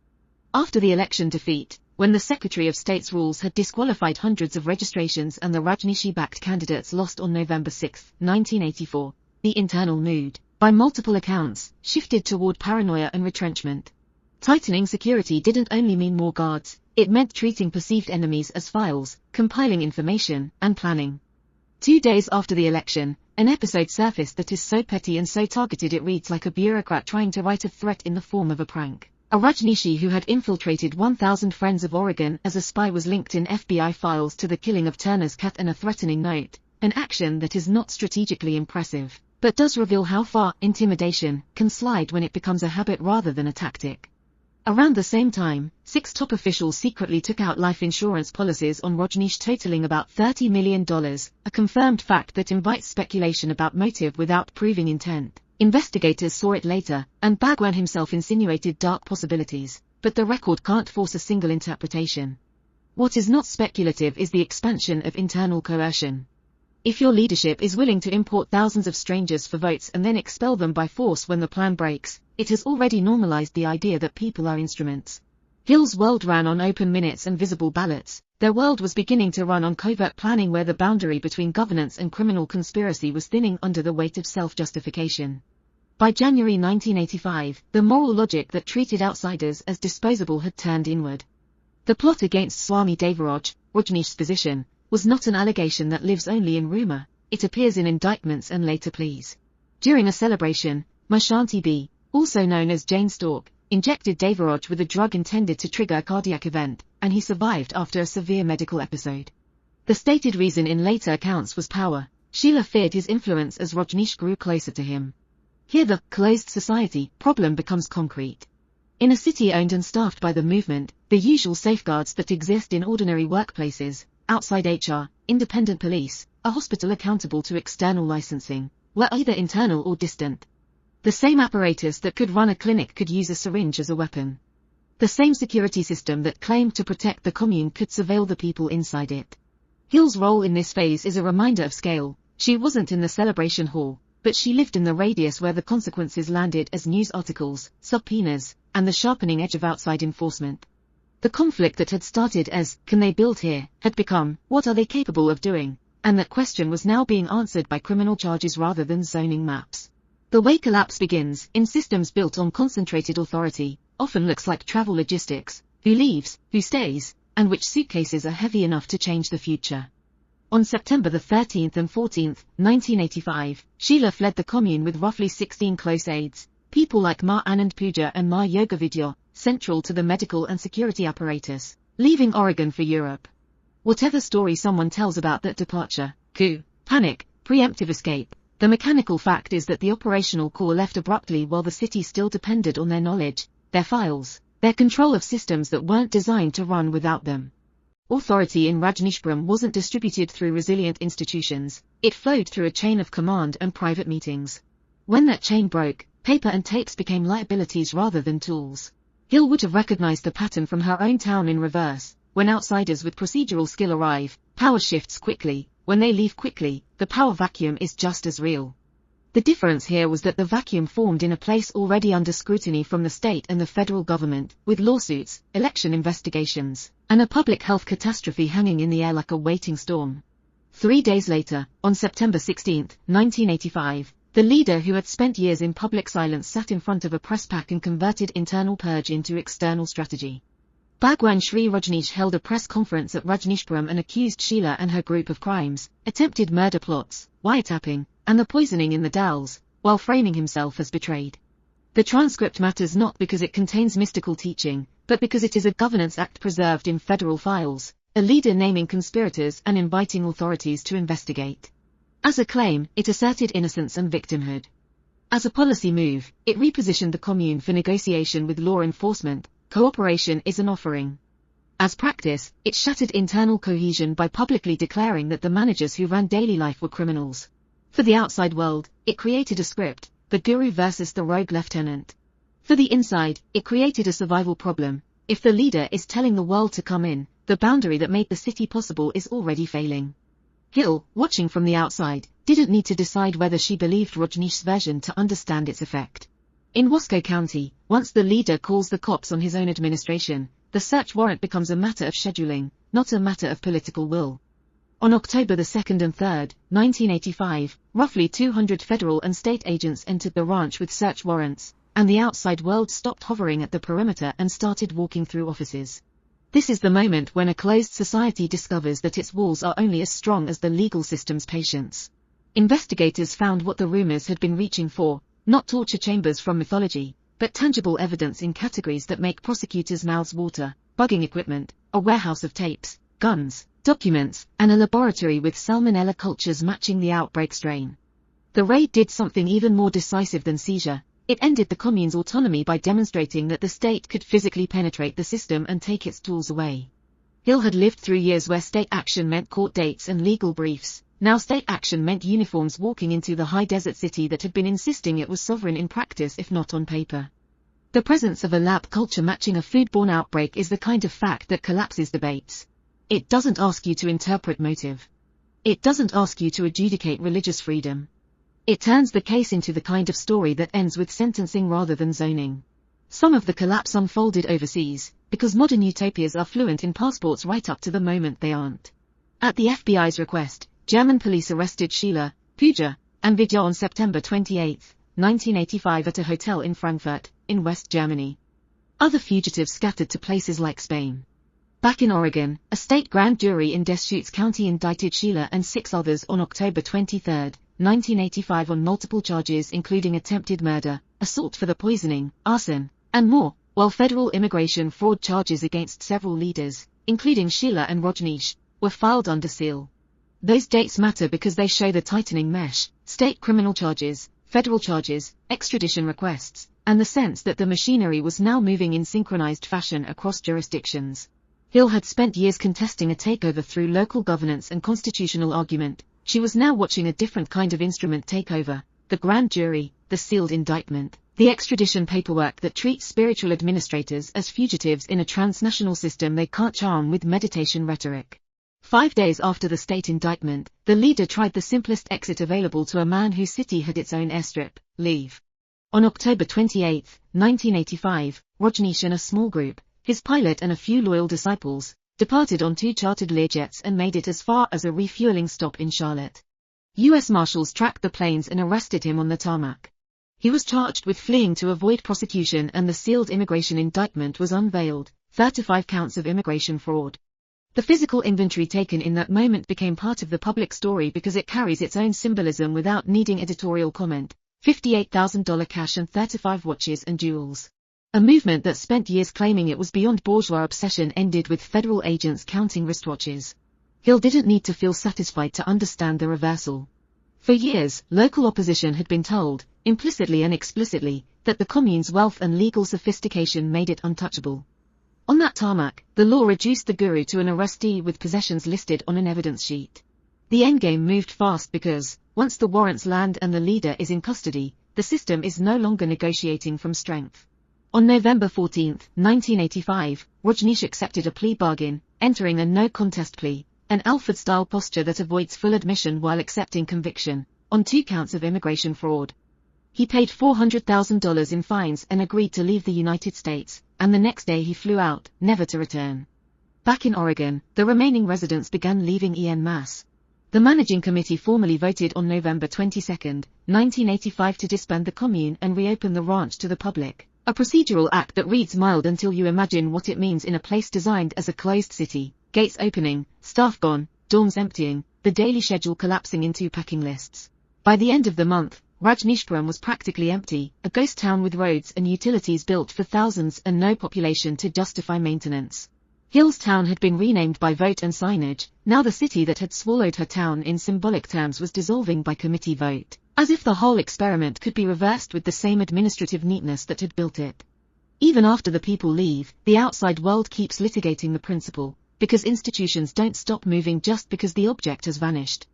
After the election defeat, when the Secretary of State's rules had disqualified hundreds of registrations and the Rajneeshpuram-backed candidates lost on November 6, 1984, the internal mood, by multiple accounts, shifted toward paranoia and retrenchment. Tightening security didn't only mean more guards, it meant treating perceived enemies as files, compiling information, and planning. 2 days after the election, an episode surfaced that is so petty and so targeted it reads like a bureaucrat trying to write a threat in the form of a prank. A Rajneeshi who had infiltrated 1,000 Friends of Oregon as a spy was linked in FBI files to the killing of Turner's cat and a threatening note, an action that is not strategically impressive, but does reveal how far intimidation can slide when it becomes a habit rather than a tactic. Around the same time, 6 top officials secretly took out life insurance policies on Rajneesh totaling about $30 million, a confirmed fact that invites speculation about motive without proving intent. Investigators saw it later, and Bhagwan himself insinuated dark possibilities, but the record can't force a single interpretation. What is not speculative is the expansion of internal coercion. If your leadership is willing to import thousands of strangers for votes and then expel them by force when the plan breaks, it has already normalized the idea that people are instruments. Hill's world ran on open minutes and visible ballots. Their world was beginning to run on covert planning where the boundary between governance and criminal conspiracy was thinning under the weight of self-justification. By January 1985, the moral logic that treated outsiders as disposable had turned inward. The plot against Swami Devaraj, Rajneesh's physician, was not an allegation that lives only in rumor, it appears in indictments and later pleas. During a celebration, Mashanti B., also known as Jane Stork, injected Devaraj with a drug intended to trigger a cardiac event, and he survived after a severe medical episode. The stated reason in later accounts was power. Sheila feared his influence as Rajneesh grew closer to him. Here the closed society problem becomes concrete. In a city owned and staffed by the movement, the usual safeguards that exist in ordinary workplaces, outside HR, independent police, a hospital accountable to external licensing, were either internal or distant. The same apparatus that could run a clinic could use a syringe as a weapon. The same security system that claimed to protect the commune could surveil the people inside it. Hill's role in this phase is a reminder of scale. She wasn't in the celebration hall, but she lived in the radius where the consequences landed as news articles, subpoenas, and the sharpening edge of outside enforcement. The conflict that had started as, can they build here, had become, what are they capable of doing? And that question was now being answered by criminal charges rather than zoning maps. The way collapse begins, in systems built on concentrated authority, often looks like travel logistics, Who leaves, who stays, and which suitcases are heavy enough to change the future. On September the 13th and 14th, 1985, Sheila fled the commune with roughly 16 close aides, people like Ma Anand Pooja and Ma Yogavidya, central to the medical and security apparatus, leaving Oregon for Europe. Whatever story someone tells about that departure, coup, panic, preemptive escape, the mechanical fact is that the operational core left abruptly while the city still depended on their knowledge, their files, their control of systems that weren't designed to run without them. Authority in Rajneeshpuram wasn't distributed through resilient institutions, it flowed through a chain of command and private meetings. When that chain broke, paper and tapes became liabilities rather than tools. Hill would have recognized the pattern from her own town in reverse. When outsiders with procedural skill arrive, power shifts quickly. When they leave quickly, the power vacuum is just as real. The difference here was that the vacuum formed in a place already under scrutiny from the state and the federal government, with lawsuits, election investigations, and a public health catastrophe hanging in the air like a waiting storm. 3 days later, on September 16, 1985, the leader who had spent years in public silence sat in front of a press pack and converted internal purge into external strategy. Bhagwan Sri Rajneesh held a press conference at Rajneeshpuram and accused Sheila and her group of crimes, attempted murder plots, wiretapping, and the poisoning in the Dalles, while framing himself as betrayed. The transcript matters not because it contains mystical teaching, but because it is a governance act preserved in federal files, a leader naming conspirators and inviting authorities to investigate. As a claim, it asserted innocence and victimhood. As a policy move, it repositioned the commune for negotiation with law enforcement. Cooperation is an offering. As practice, it shattered internal cohesion by publicly declaring that the managers who ran daily life were criminals. For the outside world, it created a script, the guru versus the rogue lieutenant. For the inside, it created a survival problem. If the leader is telling the world to come in, the boundary that made the city possible is already failing. Hill, watching from the outside, didn't need to decide whether she believed Rajneesh's version to understand its effect. In Wasco County, once the leader calls the cops on his own administration, the search warrant becomes a matter of scheduling, not a matter of political will. On October the 2nd and 3rd, 1985, roughly 200 federal and state agents entered the ranch with search warrants, and the outside world stopped hovering at the perimeter and started walking through offices. This is the moment when a closed society discovers that its walls are only as strong as the legal system's patience. Investigators found what the rumors had been reaching for, not torture chambers from mythology, but tangible evidence in categories that make prosecutors' mouths water: bugging equipment, a warehouse of tapes, guns, documents, and a laboratory with salmonella cultures matching the outbreak strain. The raid did something even more decisive than seizure. It ended the commune's autonomy by demonstrating that the state could physically penetrate the system and take its tools away. Hill had lived through years where state action meant court dates and legal briefs. Now state action meant uniforms walking into the high desert city that had been insisting it was sovereign in practice if not on paper. The presence of a lab culture matching a foodborne outbreak is the kind of fact that collapses debates. It doesn't ask you to interpret motive. It doesn't ask you to adjudicate religious freedom. It turns the case into the kind of story that ends with sentencing rather than zoning. Some of the collapse unfolded overseas, because modern utopias are fluent in passports right up to the moment they aren't. At the FBI's request, German police arrested Sheila, Pooja, and Vidya on September 28, 1985 at a hotel in Frankfurt, in West Germany. Other fugitives scattered to places like Spain. Back in Oregon, a state grand jury in Deschutes County indicted Sheila and 6 others on October 23, 1985 on multiple charges including attempted murder, assault for the poisoning, arson, and more, while federal immigration fraud charges against several leaders, including Sheila and Rajneesh, were filed under seal. Those dates matter because they show the tightening mesh: state criminal charges, federal charges, extradition requests, and the sense that the machinery was now moving in synchronized fashion across jurisdictions. Hill had spent years contesting a takeover through local governance and constitutional argument. She was now watching a different kind of instrument take over: the grand jury, the sealed indictment, the extradition paperwork that treats spiritual administrators as fugitives in a transnational system they can't charm with meditation rhetoric. 5 days after the state indictment, the leader tried the simplest exit available to a man whose city had its own airstrip: leave. On October 28, 1985, Rajneesh and a small group, his pilot and a few loyal disciples, departed on 2 chartered Learjets and made it as far as a refueling stop in Charlotte. U.S. Marshals tracked the planes and arrested him on the tarmac. He was charged with fleeing to avoid prosecution and the sealed immigration indictment was unveiled, 35 counts of immigration fraud. The physical inventory taken in that moment became part of the public story because it carries its own symbolism without needing editorial comment. $58,000 cash and 35 watches and jewels. A movement that spent years claiming it was beyond bourgeois obsession ended with federal agents counting wristwatches. Hill didn't need to feel satisfied to understand the reversal. For years, local opposition had been told, implicitly and explicitly, that the commune's wealth and legal sophistication made it untouchable. On that tarmac, the law reduced the guru to an arrestee with possessions listed on an evidence sheet. The endgame moved fast because, once the warrants land and the leader is in custody, the system is no longer negotiating from strength. On November 14, 1985, Rajneesh accepted a plea bargain, entering a no-contest plea, an Alford-style posture that avoids full admission while accepting conviction, on 2 counts of immigration fraud. He paid $400,000 in fines and agreed to leave the United States, and the next day he flew out, never to return. Back in Oregon, the remaining residents began leaving en masse. The managing committee formally voted on November 22, 1985 to disband the commune and reopen the ranch to the public, a procedural act that reads mild until you imagine what it means in a place designed as a closed city, gates opening, staff gone, dorms emptying, the daily schedule collapsing into packing lists. By the end of the month, Rajneeshpuram was practically empty, a ghost town with roads and utilities built for thousands and no population to justify maintenance. Hill's town had been renamed by vote and signage. Now the city that had swallowed her town in symbolic terms was dissolving by committee vote, as if the whole experiment could be reversed with the same administrative neatness that had built it. Even after the people leave, the outside world keeps litigating the principle, because institutions don't stop moving just because the object has vanished.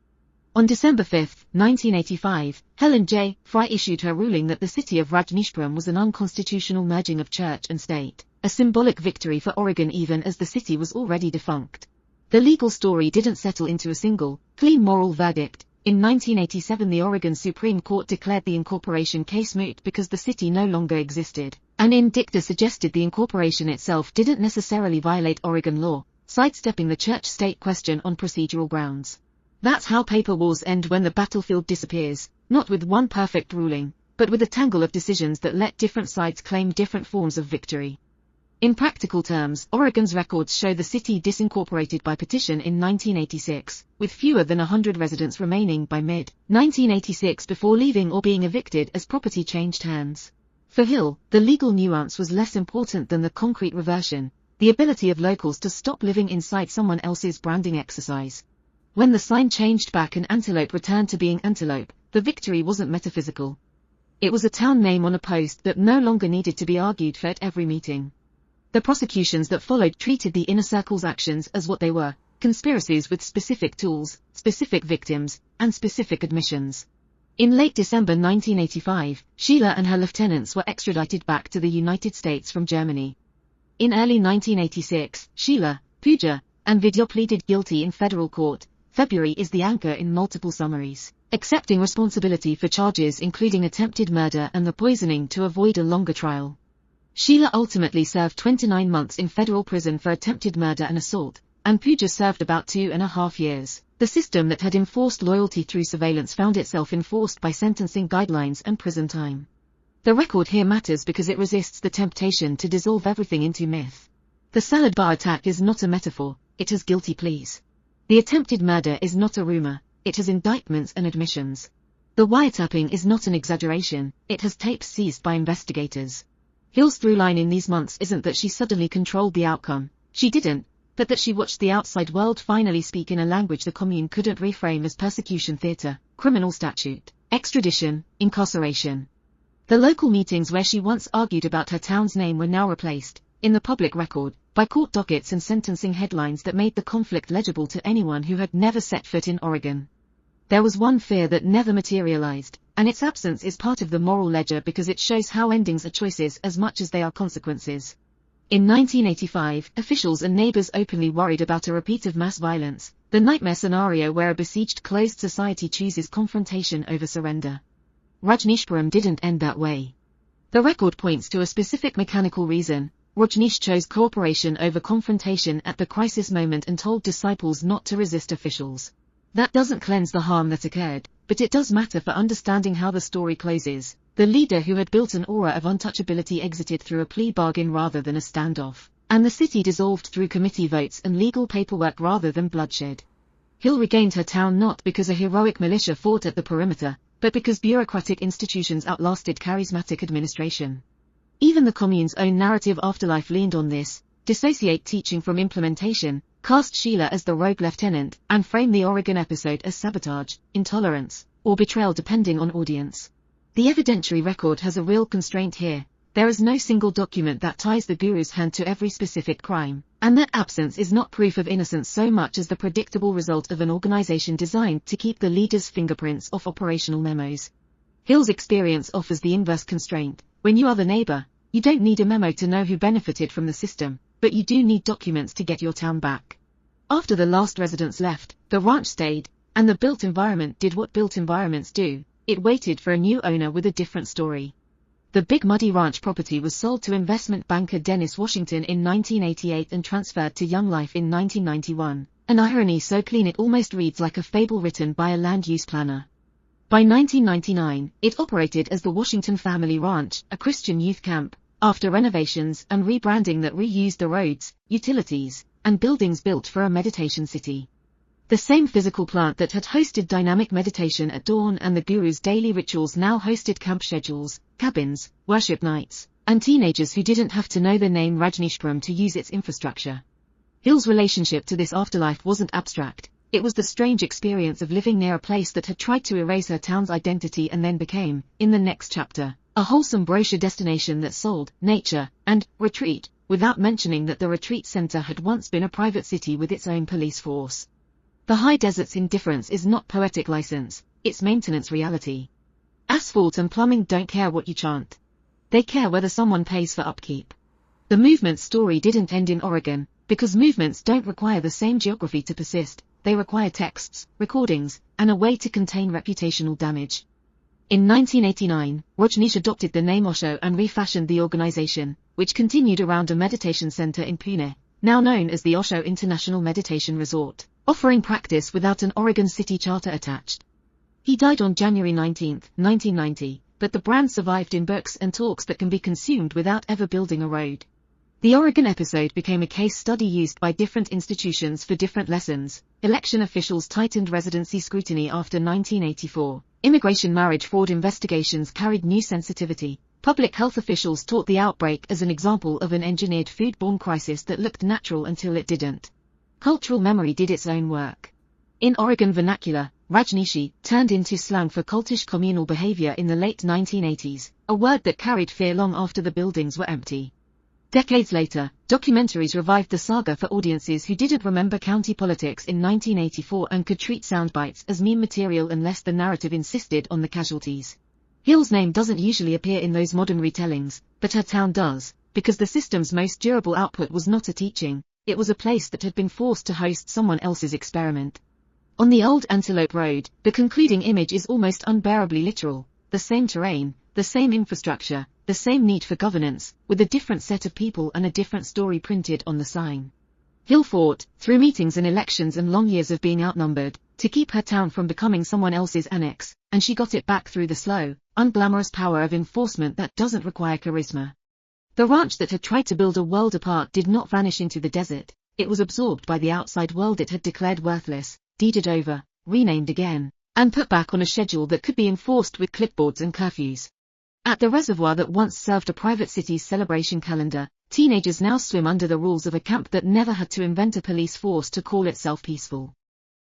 On December 5, 1985, Helen J. Fry issued her ruling that the city of Rajneeshpuram was an unconstitutional merging of church and state, a symbolic victory for Oregon even as the city was already defunct. The legal story didn't settle into a single, clean moral verdict. In 1987 the Oregon Supreme Court declared the incorporation case moot because the city no longer existed, and in dicta suggested the incorporation itself didn't necessarily violate Oregon law, sidestepping the church-state question on procedural grounds. That's how paper wars end when the battlefield disappears, not with one perfect ruling, but with a tangle of decisions that let different sides claim different forms of victory. In practical terms, Oregon's records show the city disincorporated by petition in 1986, with fewer than 100 residents remaining by mid-1986 before leaving or being evicted as property changed hands. For Hill, the legal nuance was less important than the concrete reversion, the ability of locals to stop living inside someone else's branding exercise. When the sign changed back and Antelope returned to being Antelope, the victory wasn't metaphysical. It was a town name on a post that no longer needed to be argued for at every meeting. The prosecutions that followed treated the inner circle's actions as what they were, conspiracies with specific tools, specific victims, and specific admissions. In late December 1985, Sheila and her lieutenants were extradited back to the United States from Germany. In early 1986, Sheila, Pooja, and Vidya pleaded guilty in federal court. February is the anchor in multiple summaries, accepting responsibility for charges including attempted murder and the poisoning to avoid a longer trial. Sheila ultimately served 29 months in federal prison for attempted murder and assault, and Pooja served about 2.5 years. The system that had enforced loyalty through surveillance found itself enforced by sentencing guidelines and prison time. The record here matters because it resists the temptation to dissolve everything into myth. The salad bar attack is not a metaphor, it has guilty pleas. The attempted murder is not a rumor, it has indictments and admissions. The wiretapping is not an exaggeration, it has tapes seized by investigators. Hill's through line in these months isn't that she suddenly controlled the outcome, she didn't, but that she watched the outside world finally speak in a language the commune couldn't reframe as persecution theater, criminal statute, extradition, incarceration. The local meetings where she once argued about her town's name were now replaced, in the public record, by court dockets and sentencing headlines that made the conflict legible to anyone who had never set foot in Oregon. There was one fear that never materialized, and its absence is part of the moral ledger because it shows how endings are choices as much as they are consequences. In 1985, officials and neighbors openly worried about a repeat of mass violence, the nightmare scenario where a besieged closed society chooses confrontation over surrender. Rajneeshpuram didn't end that way. The record points to a specific mechanical reason. Rajneesh chose cooperation over confrontation at the crisis moment and told disciples not to resist officials. That doesn't cleanse the harm that occurred, but it does matter for understanding how the story closes. The leader who had built an aura of untouchability exited through a plea bargain rather than a standoff. and the city dissolved through committee votes and legal paperwork rather than bloodshed. Hill regained her town not because a heroic militia fought at the perimeter, but because bureaucratic institutions outlasted charismatic administration. Even the commune's own narrative afterlife leaned on this: dissociate teaching from implementation, cast Sheila as the rogue lieutenant, and frame the Oregon episode as sabotage, intolerance, or betrayal depending on audience. The evidentiary record has a real constraint here. There is no single document that ties the guru's hand to every specific crime, and that absence is not proof of innocence so much as the predictable result of an organization designed to keep the leader's fingerprints off operational memos. Hill's experience offers the inverse constraint. When you are the neighbor, you don't need a memo to know who benefited from the system, but you do need documents to get your town back. After the last residents left, the ranch stayed, and the built environment did what built environments do: it waited for a new owner with a different story. The Big Muddy Ranch property was sold to investment banker Dennis Washington in 1988 and transferred to Young Life in 1991, an irony so clean it almost reads like a fable written by a land use planner. By 1999, it operated as the Washington Family Ranch, a Christian youth camp, after renovations and rebranding that reused the roads, utilities, and buildings built for a meditation city. The same physical plant that had hosted dynamic meditation at dawn and the guru's daily rituals now hosted camp schedules, cabins, worship nights, and teenagers who didn't have to know the name Rajneeshpuram to use its infrastructure. Hill's relationship to this afterlife wasn't abstract. It was the strange experience of living near a place that had tried to erase her town's identity and then became, in the next chapter, a wholesome brochure destination that sold nature and retreat, without mentioning that the retreat center had once been a private city with its own police force. The high desert's indifference is not poetic license, it's maintenance reality. Asphalt and plumbing don't care what you chant. They care whether someone pays for upkeep. The movement's story didn't end in Oregon, because movements don't require the same geography to persist. They require texts, recordings, and a way to contain reputational damage. In 1989, Rajneesh adopted the name Osho and refashioned the organization, which continued around a meditation center in Pune, now known as the Osho International Meditation Resort, offering practice without an Oregon City charter attached. He died on January 19, 1990, but the brand survived in books and talks that can be consumed without ever building a road. The Oregon episode became a case study used by different institutions for different lessons. Election officials tightened residency scrutiny after 1984. Immigration marriage fraud investigations carried new sensitivity. Public health officials taught the outbreak as an example of an engineered foodborne crisis that looked natural until it didn't. Cultural memory did its own work. In Oregon vernacular, Rajneeshi turned into slang for cultish communal behavior in the late 1980s, a word that carried fear long after the buildings were empty. Decades later, documentaries revived the saga for audiences who didn't remember county politics in 1984 and could treat soundbites as meme material unless the narrative insisted on the casualties. Hill's name doesn't usually appear in those modern retellings, but her town does, because the system's most durable output was not a teaching, it was a place that had been forced to host someone else's experiment. On the old Antelope Road, the concluding image is almost unbearably literal: the same terrain, the same infrastructure, the same need for governance, with a different set of people and a different story printed on the sign. Hill fought, through meetings and elections and long years of being outnumbered, to keep her town from becoming someone else's annex, and she got it back through the slow, unglamorous power of enforcement that doesn't require charisma. The ranch that had tried to build a world apart did not vanish into the desert. It was absorbed by the outside world it had declared worthless, deeded over, renamed again, and put back on a schedule that could be enforced with clipboards and curfews. At the reservoir that once served a private city's celebration calendar, teenagers now swim under the rules of a camp that never had to invent a police force to call itself peaceful.